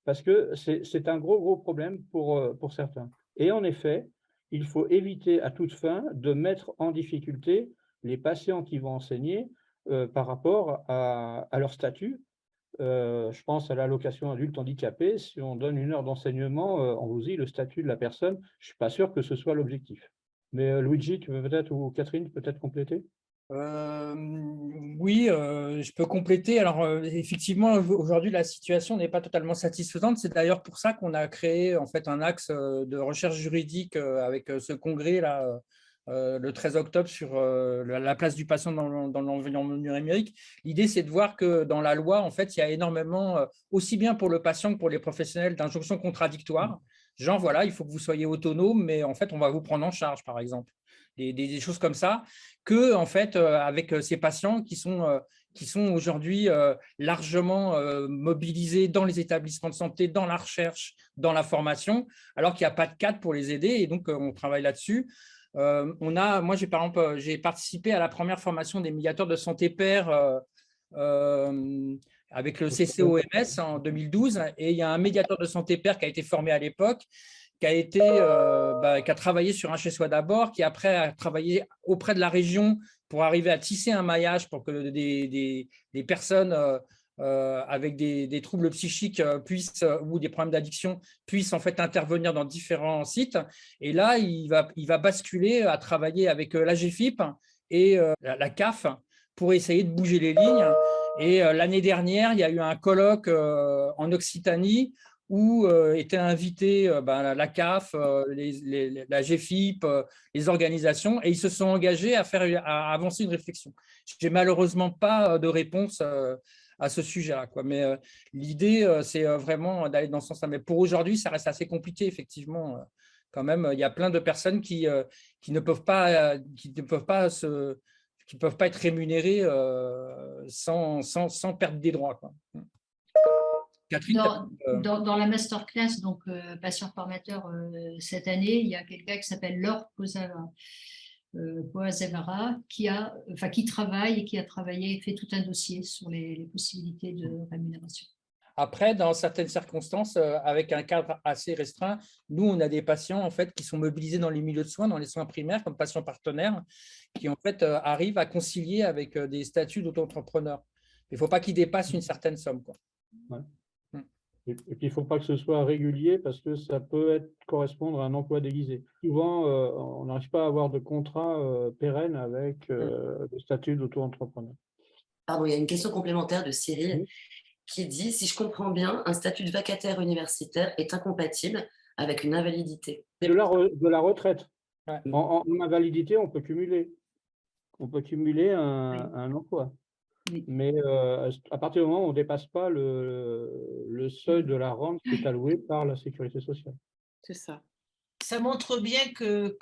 parce que c'est un gros problème pour certains. Et en effet, il faut éviter à toute fin de mettre en difficulté les patients qui vont enseigner par rapport à leur statut. Je pense à l'allocation adulte handicapé. Si on donne 1 heure d'enseignement, on vous dit le statut de la personne. Je ne suis pas sûr que ce soit l'objectif. Mais Luigi, tu veux peut-être, ou Catherine, peut-être compléter? Oui, je peux compléter. Alors, effectivement, aujourd'hui, la situation n'est pas totalement satisfaisante. C'est d'ailleurs pour ça qu'on a créé en fait un axe de recherche juridique avec ce congrès là, le 13 octobre sur la place du patient dans l'environnement numérique. L'idée, c'est de voir que dans la loi, en fait, il y a énormément, aussi bien pour le patient que pour les professionnels, d'injonctions contradictoires. Genre, voilà, il faut que vous soyez autonome, mais en fait, on va vous prendre en charge, par exemple. Des choses comme ça, que en fait, avec ces patients qui sont aujourd'hui largement mobilisés dans les établissements de santé, dans la recherche, dans la formation, alors qu'il n'y a pas de cadre pour les aider, et donc on travaille là-dessus. Moi, par exemple, j'ai participé à la première formation des médiateurs de santé pair avec le CCOMS en 2012, et il y a un médiateur de santé pair qui a été formé à l'époque, qui a travaillé sur un chez-soi d'abord, qui après a travaillé auprès de la région pour arriver à tisser un maillage pour que des personnes avec des troubles psychiques ou des problèmes d'addiction puissent en fait intervenir dans différents sites. Et là, il va basculer à travailler avec l'AGFIP et la CAF pour essayer de bouger les lignes. Et l'année dernière, il y a eu un colloque en Occitanie où étaient invités la CAF, la GFIP, les organisations, et ils se sont engagés à avancer une réflexion. Je n'ai malheureusement pas de réponse à ce sujet-là, mais l'idée, c'est vraiment d'aller dans ce sens-là. Mais pour aujourd'hui, ça reste assez compliqué, effectivement. Quand même, il y a plein de personnes qui ne peuvent pas être rémunérées sans perdre des droits, quoi. Catherine, dans la masterclass, donc patient formateur cette année, il y a quelqu'un qui s'appelle Laure Poazavara qui travaille et qui a travaillé, fait tout un dossier sur les possibilités de rémunération. Après, dans certaines circonstances, avec un cadre assez restreint, nous, on a des patients en fait, qui sont mobilisés dans les milieux de soins, dans les soins primaires, comme patients partenaires, qui en fait, arrivent à concilier avec des statuts d'auto-entrepreneurs. Il ne faut pas qu'ils dépassent une certaine somme, quoi. Ouais. Et puis, il ne faut pas que ce soit régulier parce que ça peut correspondre à un emploi déguisé. Souvent, on n'arrive pas à avoir de contrat pérenne avec le statut d'auto-entrepreneur. Pardon, il y a une question complémentaire de Cyril qui dit « Si je comprends bien, un statut de vacataire universitaire est incompatible avec une invalidité. » De la retraite. En invalidité, on peut cumuler. On peut cumuler un emploi. Oui. Mais à partir du moment où on ne dépasse pas le seuil de la rente qui est alloué par la sécurité sociale. C'est ça. Ça montre bien qu'il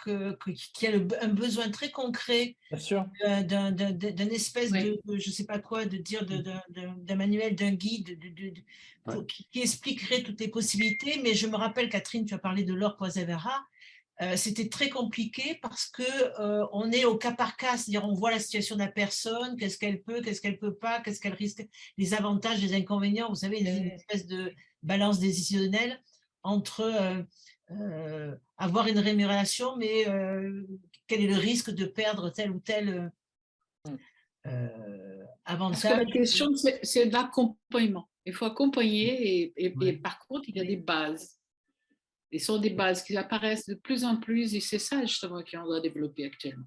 y a un besoin très concret Bien sûr. d'un espèce Oui. de, je ne sais pas quoi, de dire, d'un manuel, d'un guide qui expliquerait toutes les possibilités. Mais je me rappelle, Catherine, tu as parlé de Laure Poisevera. C'était très compliqué parce que on est au cas par cas, c'est-à-dire on voit la situation de la personne, qu'est-ce qu'elle peut pas, qu'est-ce qu'elle risque, les avantages, les inconvénients. Vous savez, une espèce de balance décisionnelle entre avoir une rémunération, mais quel est le risque de perdre tel ou tel Parce que avantage. la question, c'est de l'accompagnement. Il faut accompagner et par contre, il y a des bases. Et ce sont des bases qui apparaissent de plus en plus et c'est ça justement qu'on doit développer actuellement.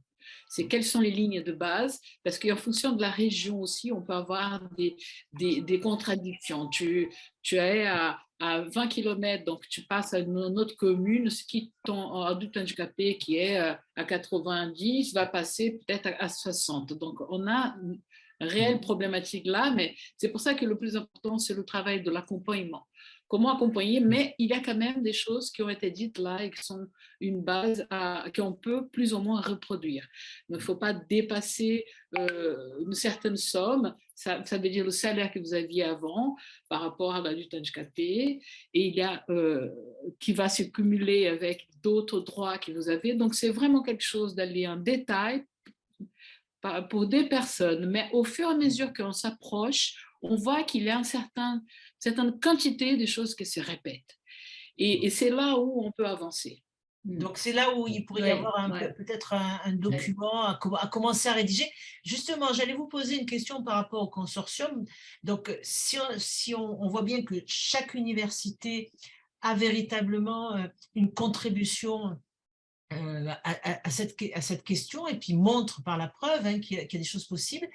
C'est quelles sont les lignes de base, parce qu'en fonction de la région aussi, on peut avoir des contradictions. Tu es à 20 km, donc tu passes à une autre commune, ce qui ton adulte handicapé qui est à 90 va passer peut-être à 60. Donc on a une réelle problématique là, mais c'est pour ça que le plus important, c'est le travail de l'accompagnement. Comment accompagner, mais il y a quand même des choses qui ont été dites là et qui sont une base qu'on peut plus ou moins reproduire. Il ne faut pas dépasser une certaine somme, ça veut dire le salaire que vous aviez avant par rapport à l'adulte handicapé, et il y a qui va se cumuler avec d'autres droits que vous avez. Donc c'est vraiment quelque chose d'aller en détail pour des personnes, mais au fur et à mesure qu'on s'approche, on voit qu'il y a certaine quantité de choses qui se répètent. Et c'est là où on peut avancer. Donc, c'est là où il pourrait y avoir peut-être un document à commencer à rédiger. Justement, j'allais vous poser une question par rapport au consortium. Donc, si on voit bien que chaque université a véritablement une contribution à cette question et puis montre par la preuve qu'il y a des choses possibles.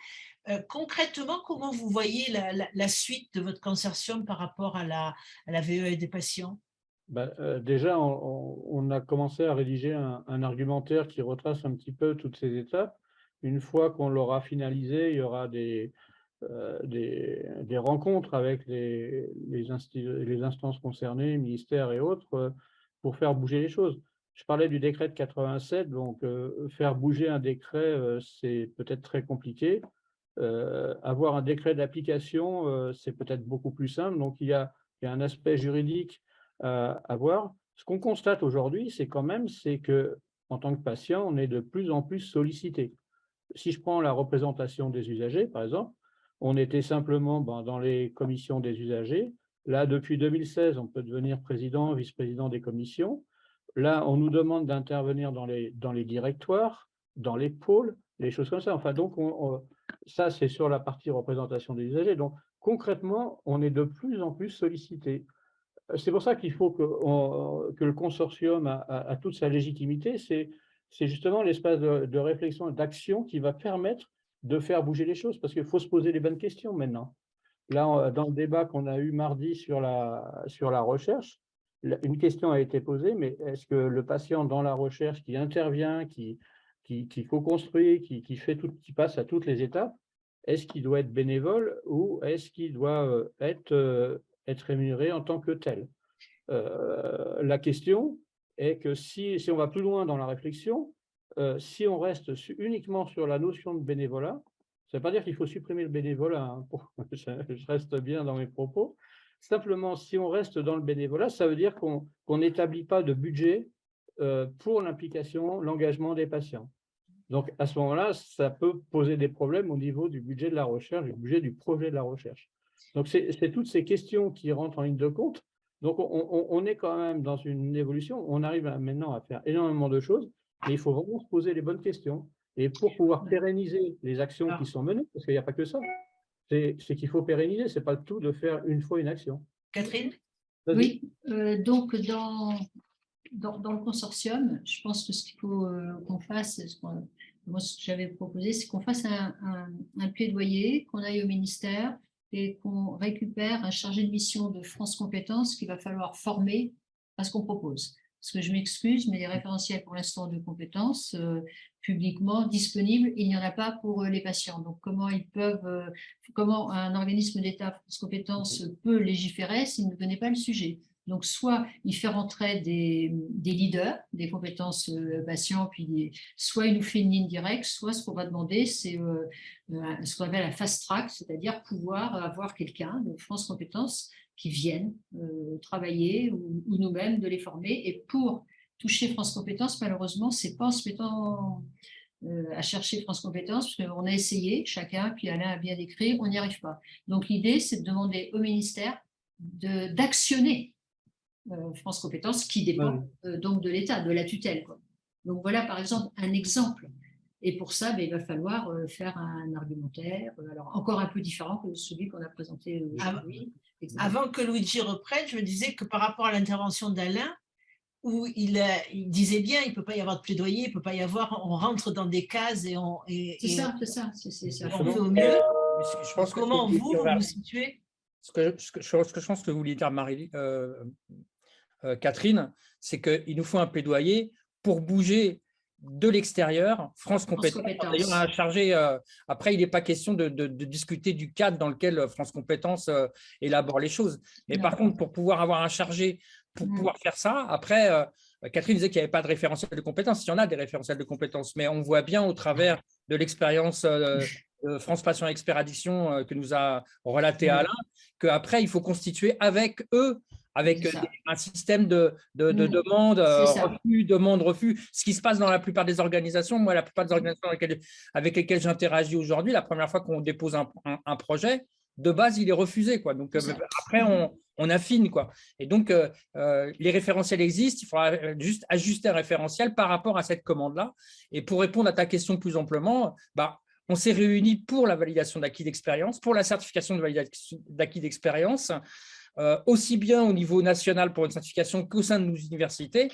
Concrètement, comment vous voyez la suite de votre consortium par rapport à la VE des patients? Déjà, on a commencé à rédiger un argumentaire qui retrace un petit peu toutes ces étapes. Une fois qu'on l'aura finalisé, il y aura des rencontres avec les instances concernées, ministères et autres, pour faire bouger les choses. Je parlais du décret de 87, donc faire bouger un décret, c'est peut-être très compliqué. Avoir un décret d'application, c'est peut-être beaucoup plus simple. Donc, il y a un aspect juridique à voir. Ce qu'on constate aujourd'hui, c'est que, en tant que patient, on est de plus en plus sollicité. Si je prends la représentation des usagers, par exemple, on était simplement dans les commissions des usagers. Là, depuis 2016, on peut devenir président, vice-président des commissions. Là, on nous demande d'intervenir dans les directoires, dans les pôles, les choses comme ça. Enfin, donc, ça, c'est sur la partie représentation des usagers. Donc, concrètement, on est de plus en plus sollicité. C'est pour ça qu'il faut que le consortium a toute sa légitimité. C'est justement l'espace de réflexion et d'action qui va permettre de faire bouger les choses, parce qu'il faut se poser les bonnes questions maintenant. Là, dans le débat qu'on a eu mardi sur la recherche, une question a été posée, mais est-ce que le patient dans la recherche qui intervient, qui co-construit, qui passe à toutes les étapes, est-ce qu'il doit être bénévole ou est-ce qu'il doit être rémunéré en tant que tel? La question est que si on va plus loin dans la réflexion, si on reste uniquement sur la notion de bénévolat, ça ne veut pas dire qu'il faut supprimer le bénévolat, hein, je reste bien dans mes propos. Simplement, si on reste dans le bénévolat, ça veut dire qu'on n'établit pas de budget pour l'implication, l'engagement des patients. Donc, à ce moment-là, ça peut poser des problèmes au niveau du budget de la recherche, du budget du projet de la recherche. Donc, c'est toutes ces questions qui rentrent en ligne de compte. Donc, on est quand même dans une évolution. On arrive maintenant à faire énormément de choses, mais il faut vraiment se poser les bonnes questions. Et pour pouvoir pérenniser les actions qui sont menées, parce qu'il n'y a pas que ça, c'est qu'il faut pérenniser. Ce n'est pas le tout de faire une fois une action. Catherine? Oui, donc dans le consortium, je pense que ce qu'il faut qu'on fasse, moi ce que j'avais proposé, c'est qu'on fasse un plaidoyer, qu'on aille au ministère et qu'on récupère un chargé de mission de France Compétences qu'il va falloir former à ce qu'on propose. parce que je m'excuse, mais les référentiels pour l'instant de compétences publiquement disponibles, il n'y en a pas pour les patients. Donc, comment comment un organisme d'État France Compétences peut légiférer s'il ne connaît pas le sujet? Donc, soit il fait rentrer des leaders, des compétences patients, puis soit il nous fait une ligne directe, soit ce qu'on va demander, c'est ce qu'on appelle un fast track, c'est-à-dire pouvoir avoir quelqu'un de France Compétences qui vienne travailler ou nous-mêmes de les former. Et pour toucher France Compétences, malheureusement, c'est pas en se mettant à chercher France Compétences, parce qu'on a essayé chacun, puis Alain a bien décrit, on n'y arrive pas. Donc, l'idée, c'est de demander au ministère d'actionner France Compétences qui dépend donc de l'État, de la tutelle, quoi. Donc voilà par exemple un exemple. Et pour ça, il va falloir faire un argumentaire, alors encore un peu différent que celui qu'on a présenté aujourd'hui. Avant que Luigi reprenne, je me disais que par rapport à l'intervention d'Alain, où il disait bien, il ne peut pas y avoir de plaidoyer, il ne peut pas y avoir, on rentre dans des cases et on fait au mieux. Je pense comment vous vous situez? Ce que je pense que vous vouliez dire, Catherine, c'est qu'il nous faut un plaidoyer pour bouger de l'extérieur, France Compétences. D'ailleurs, à charger, après, il n'est pas question de discuter du cadre dans lequel France Compétences élabore les choses. Mais par contre, pour pouvoir avoir un chargé, pour pouvoir faire ça, après, Catherine disait qu'il n'y avait pas de référentiel de compétences. Il y en a des référentiels de compétences, mais on voit bien au travers de l'expérience France Patient Expert Addiction que nous a relaté Alain, qu'après, il faut constituer avec eux, avec un système de demande, refus, demande, refus. Ce qui se passe dans la plupart des organisations, moi, la plupart des organisations avec lesquelles j'interagis aujourd'hui, la première fois qu'on dépose un projet, de base, il est refusé, quoi. Donc, après, on affine, quoi. Et donc, les référentiels existent, il faudra juste ajuster un référentiel par rapport à cette commande-là. Et pour répondre à ta question plus amplement, on s'est réunis pour la validation d'acquis d'expérience, pour la certification de validation d'acquis d'expérience, aussi bien au niveau national pour une certification qu'au sein de nos universités.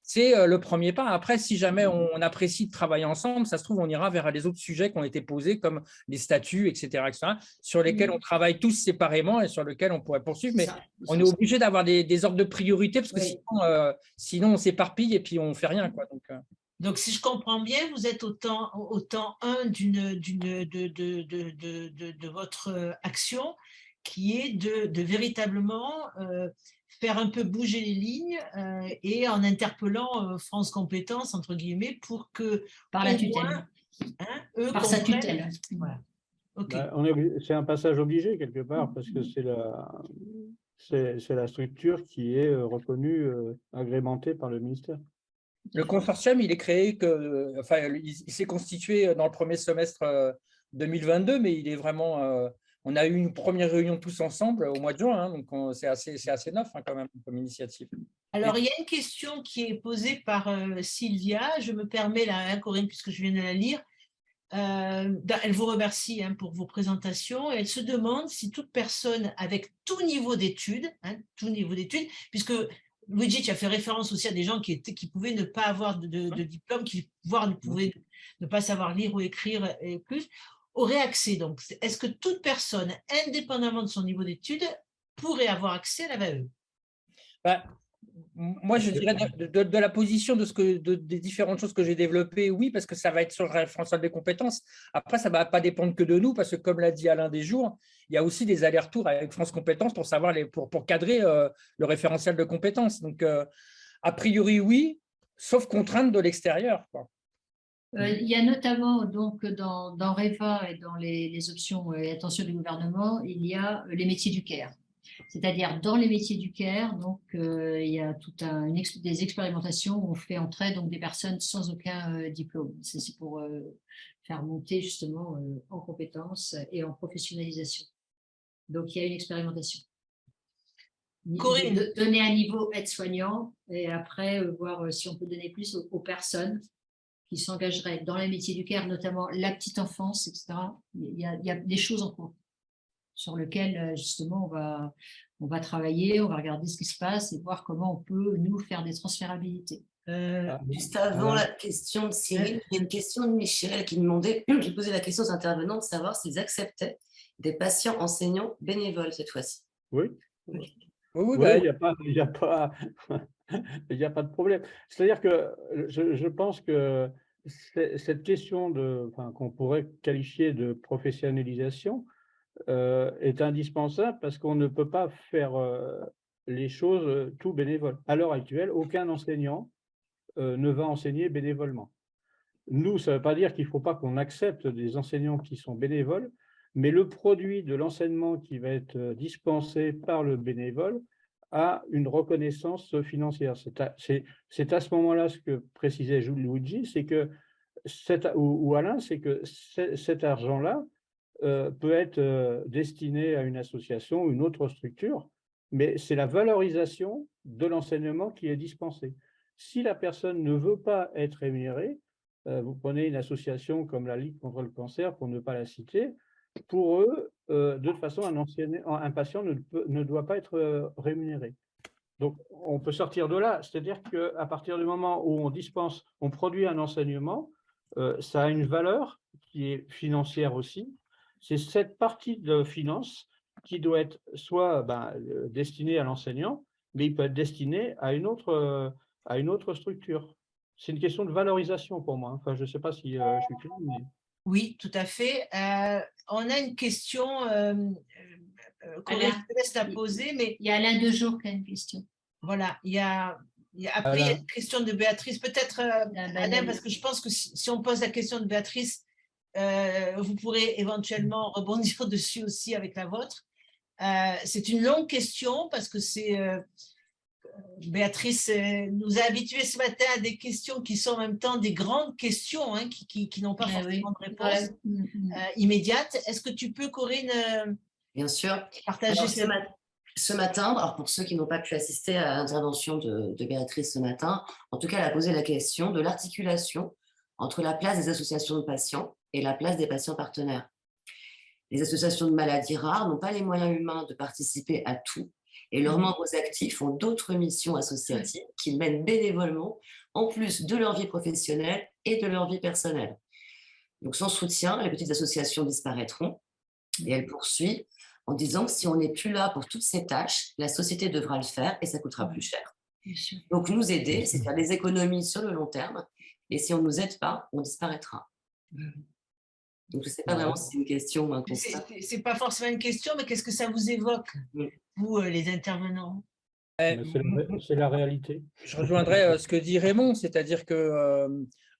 C'est le premier pas. Après, si jamais on apprécie de travailler ensemble, ça se trouve, on ira vers les autres sujets qui ont été posés, comme les statuts, etc., sur lesquels on travaille tous séparément et sur lesquels on pourrait poursuivre. Mais on est obligé d'avoir des ordres de priorité, parce que sinon on s'éparpille et puis on ne fait rien, quoi. Donc, si je comprends bien, vous êtes au temps 1 de votre action, qui est de véritablement faire un peu bouger les lignes et en interpellant France Compétences, entre guillemets, pour que… Par la tutelle. Par sa tutelle. Voilà. Okay. C'est un passage obligé quelque part, parce que c'est la structure qui est reconnue, agrémentée par le ministère. Le consortium, il est créé, il s'est constitué dans le premier semestre 2022, mais il est vraiment… on a eu une première réunion tous ensemble au mois de juin, donc c'est assez neuf quand même comme initiative. Alors, il y a une question qui est posée par Sylvia. Je me permets, là, Corinne, puisque je viens de la lire. Elle vous remercie pour vos présentations. Elle se demande si toute personne avec tout niveau d'études, puisque Luigi, tu as fait référence aussi à des gens qui pouvaient ne pas avoir de diplôme, voire ne pouvaient ne pas savoir lire ou écrire et plus, aurait accès. Donc, est-ce que toute personne, indépendamment de son niveau d'études, pourrait avoir accès à la VAE? Moi, je dirais de la position des différentes choses que j'ai développées, oui, parce que ça va être sur le référentiel des compétences. Après, ça ne va pas dépendre que de nous, parce que comme l'a dit Alain Desjours, il y a aussi des allers-retours avec France Compétences pour savoir pour cadrer le référentiel de compétences. Donc, a priori, oui, sauf contrainte de l'extérieur, quoi. Il y a notamment donc dans REVA et dans les options et attention du gouvernement, il y a les métiers du CARE. C'est-à-dire dans les métiers du CARE, donc il y a tout des expérimentations où on fait entrer donc des personnes sans aucun diplôme. C'est pour faire monter justement en compétences et en professionnalisation. Donc il y a une expérimentation. Corinne. Donner un niveau aide-soignant et après voir si on peut donner plus aux personnes qui s'engageraient dans les métiers du CARE, notamment la petite enfance, etc. Il y a des choses en cours sur lesquelles, justement, on va travailler, on va regarder ce qui se passe et voir comment on peut, nous, faire des transférabilités. Juste avant la question de Cyril, il y a une question de Michel qui posait la question aux intervenants de savoir s'ils acceptaient des patients enseignants bénévoles cette fois-ci. Oui. Oui, il n'y a pas… Il n'y a pas de problème. C'est-à-dire que je pense que cette question qu'on pourrait qualifier de professionnalisation est indispensable parce qu'on ne peut pas faire les choses tout bénévole. À l'heure actuelle, aucun enseignant ne va enseigner bénévolement. Nous, ça ne veut pas dire qu'il ne faut pas qu'on accepte des enseignants qui sont bénévoles, mais le produit de l'enseignement qui va être dispensé par le bénévole a une reconnaissance financière. C'est à ce moment-là ce que précisait Luigi, c'est que ou Alain, c'est que cet argent-là peut être destiné à une association ou une autre structure, mais c'est la valorisation de l'enseignement qui est dispensé. Si la personne ne veut pas être rémunérée, vous prenez une association comme la Ligue contre le cancer, pour ne pas la citer, pour eux, de toute façon, un patient ne doit pas être rémunéré. Donc, on peut sortir de là, c'est-à-dire qu'à partir du moment où on produit un enseignement, ça a une valeur qui est financière aussi. C'est cette partie de finance qui doit être soit destinée à l'enseignant, mais il peut être destiné à une autre structure. C'est une question de valorisation pour moi. Enfin, je ne sais pas si je suis clair. Mais... Oui, tout à fait. On a une question qu'on laisse la poser, mais... Il y a Alain Dejour qui a une question. Voilà, il y a une question de Béatrice. Peut-être, Alain, parce que je pense que si on pose la question de Béatrice, vous pourrez éventuellement rebondir dessus aussi avec la vôtre. C'est une longue question parce que Béatrice nous a habitués ce matin à des questions qui sont en même temps des grandes questions qui n'ont pas forcément de réponse immédiate. Est-ce que tu peux, Corinne, bien sûr, partager ce matin, alors pour ceux qui n'ont pas pu assister à l'intervention de Béatrice ce matin, en tout cas, elle a posé la question de l'articulation entre la place des associations de patients et la place des patients partenaires. Les associations de maladies rares n'ont pas les moyens humains de participer à tout et leurs membres actifs ont d'autres missions associatives qu'ils mènent bénévolement en plus de leur vie professionnelle et de leur vie personnelle. Donc sans soutien, les petites associations disparaîtront. Et elle poursuit en disant que si on n'est plus là pour toutes ces tâches, la société devra le faire et ça coûtera plus cher. Donc nous aider, c'est faire des économies sur le long terme et si on ne nous aide pas, on disparaîtra. Donc je ne sais pas vraiment si c'est une question ou un constat. Ce n'est pas forcément une question, mais qu'est-ce que ça vous évoque, vous, les intervenants? C'est la réalité. Je rejoindrai ce que dit Raymond, c'est-à-dire que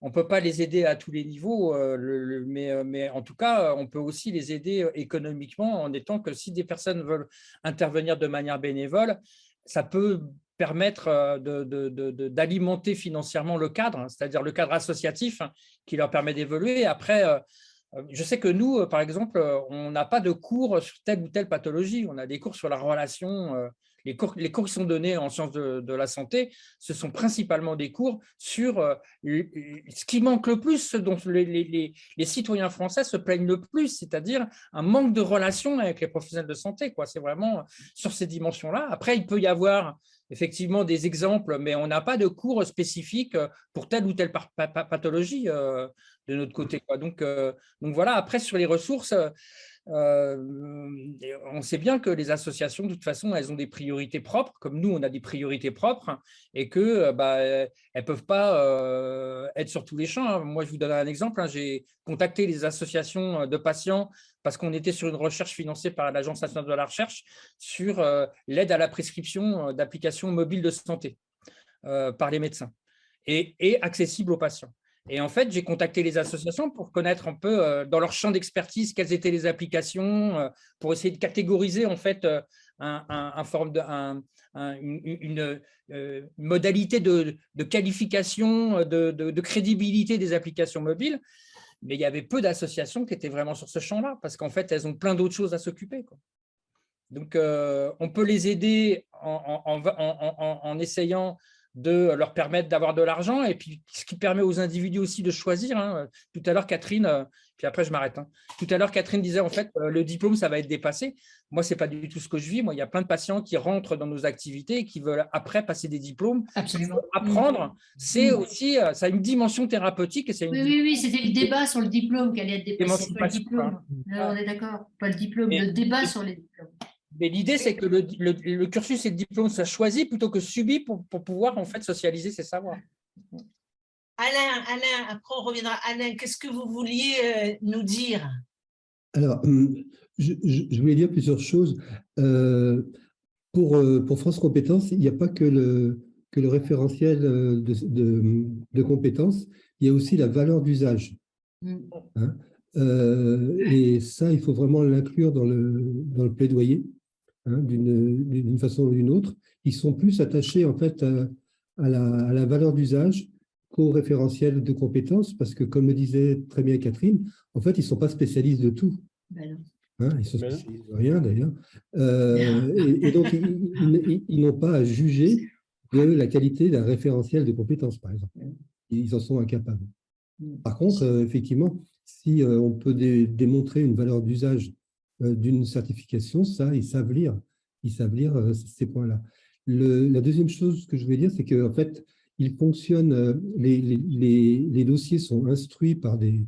on ne peut pas les aider à tous les niveaux, mais en tout cas, on peut aussi les aider économiquement en étant que si des personnes veulent intervenir de manière bénévole, ça peut permettre d'alimenter financièrement le cadre, c'est-à-dire le cadre associatif qui leur permet d'évoluer. Après, je sais que nous, par exemple, on n'a pas de cours sur telle ou telle pathologie, on a des cours sur la relation. Les cours qui sont donnés en sciences de la santé, ce sont principalement des cours sur ce qui manque le plus, ce dont les citoyens français se plaignent le plus, c'est-à-dire un manque de relation avec les professionnels de santé. C'est vraiment sur ces dimensions-là. Après, il peut y avoir effectivement des exemples, mais on n'a pas de cours spécifiques pour telle ou telle pathologie de notre côté. Donc voilà, après, sur les ressources… on sait bien que les associations, de toute façon, elles ont des priorités propres, comme nous, on a des priorités propres, et qu'elles ne peuvent pas être sur tous les champs. Moi, je vous donne un exemple. J'ai contacté les associations de patients parce qu'on était sur une recherche financée par l'Agence nationale de la recherche sur l'aide à la prescription d'applications mobiles de santé par les médecins et accessibles aux patients. Et en fait, j'ai contacté les associations pour connaître un peu dans leur champ d'expertise quelles étaient les applications, pour essayer de catégoriser en fait une modalité de qualification, de crédibilité des applications mobiles. Mais il y avait peu d'associations qui étaient vraiment sur ce champ-là, parce qu'en fait, elles ont plein d'autres choses à s'occuper. Donc, on peut les aider en essayant de leur permettre d'avoir de l'argent, et puis ce qui permet aux individus aussi de choisir. Tout à l'heure, Catherine, puis après je m'arrête. Tout à l'heure, Catherine disait en fait le diplôme, ça va être dépassé. Moi, ce n'est pas du tout ce que je vis. Moi, il y a plein de patients qui rentrent dans nos activités et qui veulent après passer des diplômes. Absolument. Apprendre, c'est aussi, ça a une dimension thérapeutique. Et oui, c'était le débat sur le diplôme qui allait être dépassé. Pas le diplôme. On est d'accord, pas le diplôme, le débat sur les diplômes. Mais l'idée, c'est que le cursus et le diplôme soient choisis plutôt que subis pour pouvoir en fait socialiser ses savoirs. Alain, après on reviendra. Alain, qu'est-ce que vous vouliez nous dire? Alors, je voulais dire plusieurs choses. Pour France Compétences, il n'y a pas que le référentiel de compétences, il y a aussi la valeur d'usage. Hein. Et ça, il faut vraiment l'inclure dans le plaidoyer, hein, d'une façon ou d'une autre. Ils sont plus attachés en fait à la valeur d'usage qu'au référentiel de compétences, parce que comme le disait très bien Catherine, en fait, ils ne sont pas spécialistes de tout. Hein, ils sont spécialistes de rien d'ailleurs. Et donc, ils n'ont pas à juger de la qualité d'un référentiel de compétences, par exemple. Ils en sont incapables. Par contre, effectivement, si on peut démontrer une valeur d'usage d'une certification, ça, ils savent lire ces points-là. La deuxième chose que je voulais dire, c'est qu'en fait, ils fonctionnent, les dossiers sont instruits par des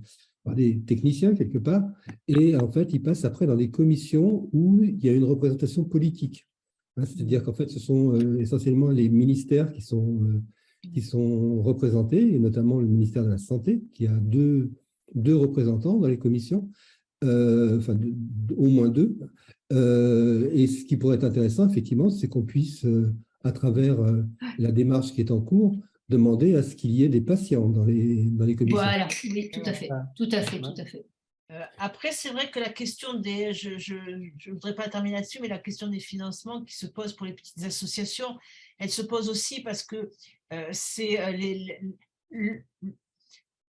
techniciens quelque part, et en fait, ils passent après dans des commissions où il y a une représentation politique. Hein, c'est-à-dire qu'en fait, ce sont essentiellement les ministères qui sont représentés, et notamment le ministère de la Santé, qui a deux représentants dans les commissions, enfin au moins deux. Et ce qui pourrait être intéressant, effectivement, c'est qu'on puisse, à travers la démarche qui est en cours, demander à ce qu'il y ait des patients dans les commissions. Voilà, oui, tout à fait, tout à fait, tout à fait. Après, c'est vrai que la question des, je ne voudrais pas terminer là-dessus, mais la question des financements qui se pose pour les petites associations, elle se pose aussi parce que c'est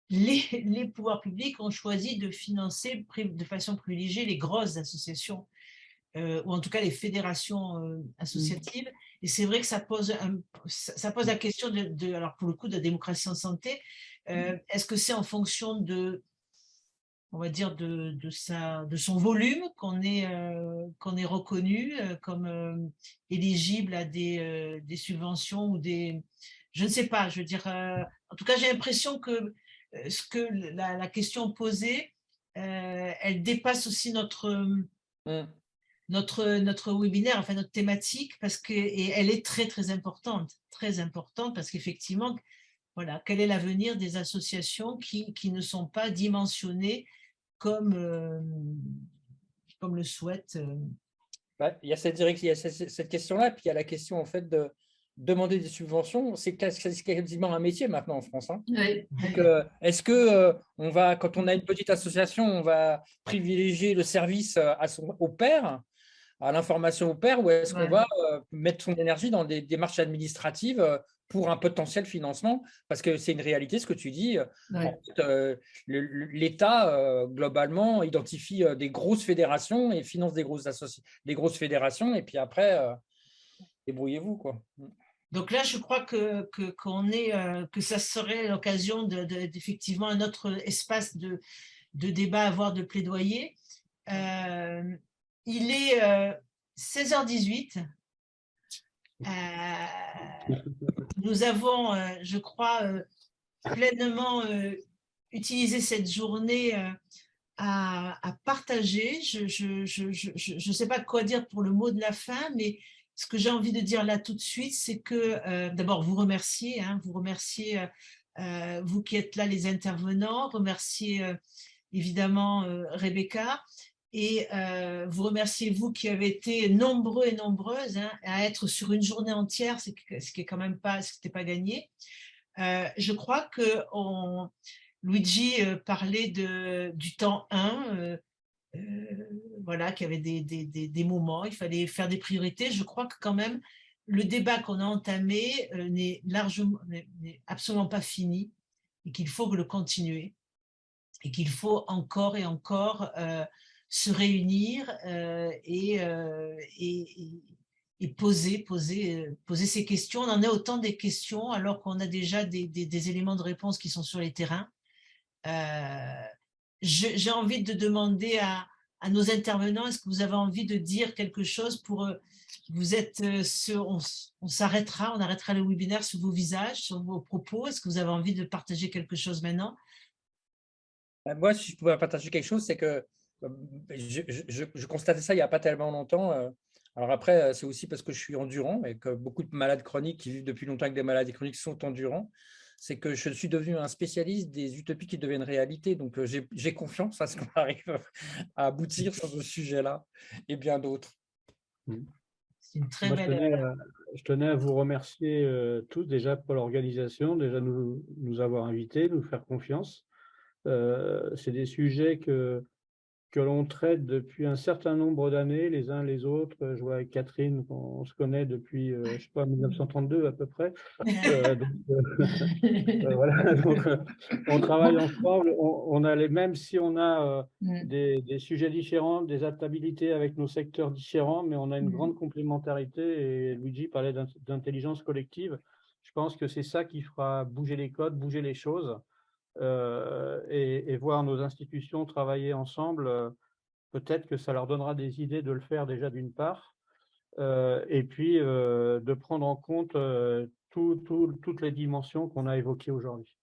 les pouvoirs publics ont choisi de financer de façon privilégiée les grosses associations, ou en tout cas les fédérations associatives. Et c'est vrai que ça pose la question alors pour le coup, de la démocratie en santé. Est-ce que c'est en fonction de, on va dire, de son volume qu'on est reconnu comme éligible à des subventions ou des... Je ne sais pas, je veux dire... en tout cas, j'ai l'impression que la question posée, elle dépasse aussi notre webinaire, enfin notre thématique, et elle est très, très importante parce qu'effectivement, voilà, quel est l'avenir des associations qui ne sont pas dimensionnées comme le souhaite. Il y a cette question-là, puis il y a la question en fait de demander des subventions. C'est quasiment un métier maintenant en France. Hein. Oui. Donc, est-ce que on va, quand on a une petite association, on va privilégier le service au pair, à l'information au pair, ou est-ce qu'on va mettre son énergie dans des démarches administratives pour un potentiel financement? Parce que c'est une réalité, ce que tu dis. En fait, l'État, globalement, identifie des grosses fédérations et finance des grosses fédérations, et puis après, débrouillez-vous, quoi. Donc là, je crois que ça serait l'occasion d'effectivement un autre espace de débat, à avoir, de plaidoyer. Il est 16h18. Nous avons, je crois, pleinement utilisé cette journée à partager. Je ne sais pas quoi dire pour le mot de la fin, mais ce que j'ai envie de dire là tout de suite, c'est que d'abord vous remercier, vous qui êtes là, les intervenants, remercier évidemment Rebecca, et vous remercier vous qui avez été nombreux et nombreuses à être sur une journée entière, ce qui est quand même pas, c'était pas gagné. Je crois que Luigi parlait du temps 1, voilà, qu'il y avait des moments, il fallait faire des priorités. Je crois que quand même, le débat qu'on a entamé n'est absolument pas fini, et qu'il faut le continuer, et qu'il faut encore et encore se réunir et poser ces questions. On en a autant des questions alors qu'on a déjà des éléments de réponse qui sont sur les terrains. J'ai envie de demander à nos intervenants, est-ce que vous avez envie de dire quelque chose pour... Vous êtes on s'arrêtera, on arrêtera le webinaire sur vos visages, sur vos propos. Est-ce que vous avez envie de partager quelque chose maintenant? Moi, si je pouvais partager quelque chose, c'est que je constatais ça il n'y a pas tellement longtemps. Alors après, c'est aussi parce que je suis endurant et que beaucoup de malades chroniques qui vivent depuis longtemps avec des maladies chroniques sont endurants. C'est que je suis devenu un spécialiste des utopies qui deviennent réalité. Donc, j'ai confiance à ce qu'on arrive à aboutir sur ce sujet-là et bien d'autres. C'est une très Moi, belle… je tenais à vous remercier tous déjà pour l'organisation, déjà nous avoir invités, nous faire confiance. C'est des sujets que l'on traite depuis un certain nombre d'années, les uns les autres. Je vois avec Catherine, on se connaît depuis, je sais pas, 1932 à peu près. Voilà, donc on travaille ensemble. On a même si on a des sujets différents, des adaptabilités avec nos secteurs différents, mais on a une grande complémentarité. Et Luigi parlait d'intelligence collective. Je pense que c'est ça qui fera bouger les codes, bouger les choses. Et voir nos institutions travailler ensemble, peut-être que ça leur donnera des idées de le faire déjà d'une part, et puis de prendre en compte toutes les dimensions qu'on a évoquées aujourd'hui.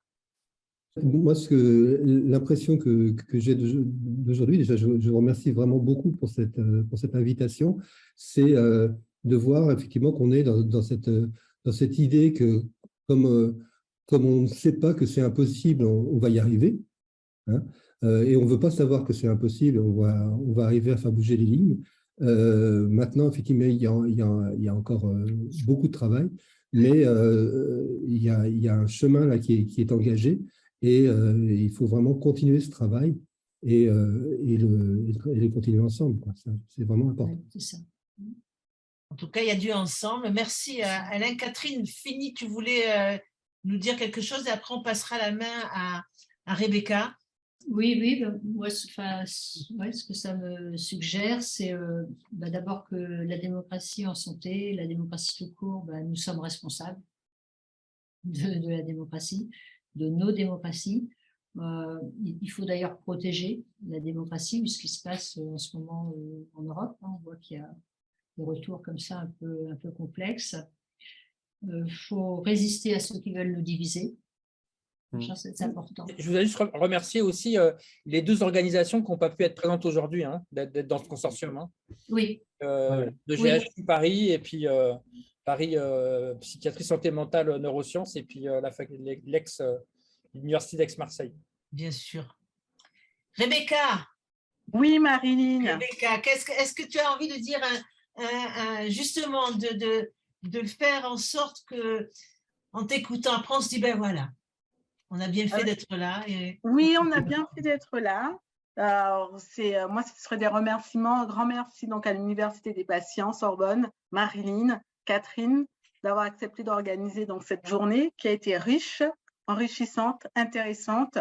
Moi, l'impression que j'ai d'aujourd'hui, déjà, je vous remercie vraiment beaucoup pour cette invitation, c'est de voir effectivement qu'on est dans cette idée que comme on ne sait pas que c'est impossible, on va y arriver. Hein, et on ne veut pas savoir que c'est impossible, on va arriver à faire bouger les lignes. Maintenant, effectivement, il y a encore beaucoup de travail, mais il y a un chemin là qui est engagé et il faut vraiment continuer ce travail et le continuer ensemble. C'est vraiment important. C'est ça. En tout cas, il y a du ensemble. Merci Alain. Catherine, fini, tu voulais nous dire quelque chose et après on passera la main à Rebecca. Oui, moi, ce que ça me suggère, c'est d'abord que la démocratie en santé, la démocratie tout court, nous sommes responsables de la démocratie, de nos démocraties. Il faut d'ailleurs protéger la démocratie, vu ce qui se passe en ce moment en Europe. On voit qu'il y a des retours comme ça un peu complexes. Il faut résister à ceux qui veulent nous diviser. C'est important. Je voudrais juste remercier aussi les deux organisations qui n'ont pas pu être présentes aujourd'hui, d'être dans ce consortium. Oui. De GHU Paris et puis Paris Psychiatrie Santé Mentale Neurosciences et puis l'Université d'Aix-Marseille. Bien sûr. Rebecca. Oui, Marilyn. Rebecca, est-ce que tu as envie de dire justement de le faire en sorte que, en t'écoutant, après on se dit, ben voilà, on a bien fait d'être là. Oui, on a bien fait d'être là. Moi, ce serait des remerciements. Un grand merci donc à l'Université des patients, Sorbonne, Marilyn, Catherine, d'avoir accepté d'organiser donc cette journée qui a été riche, enrichissante, intéressante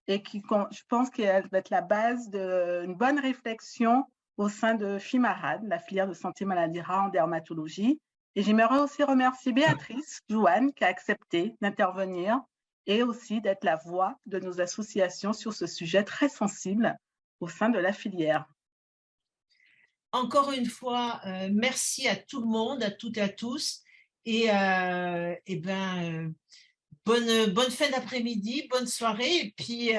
et qui, je pense qu'elle va être la base d'une bonne réflexion au sein de FIMARAD, la filière de santé maladie rare en dermatologie. Et j'aimerais aussi remercier Béatrice Jouanne qui a accepté d'intervenir et aussi d'être la voix de nos associations sur ce sujet très sensible au sein de la filière. Encore une fois, merci à tout le monde, à toutes et à tous. Et bonne fin d'après-midi, bonne soirée. Et puis,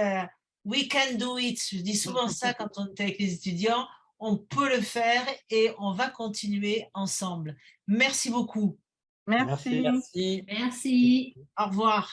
we can do it. Je dis souvent ça quand on est avec les étudiants. On peut le faire et on va continuer ensemble. Merci beaucoup. Merci. Merci. Au revoir.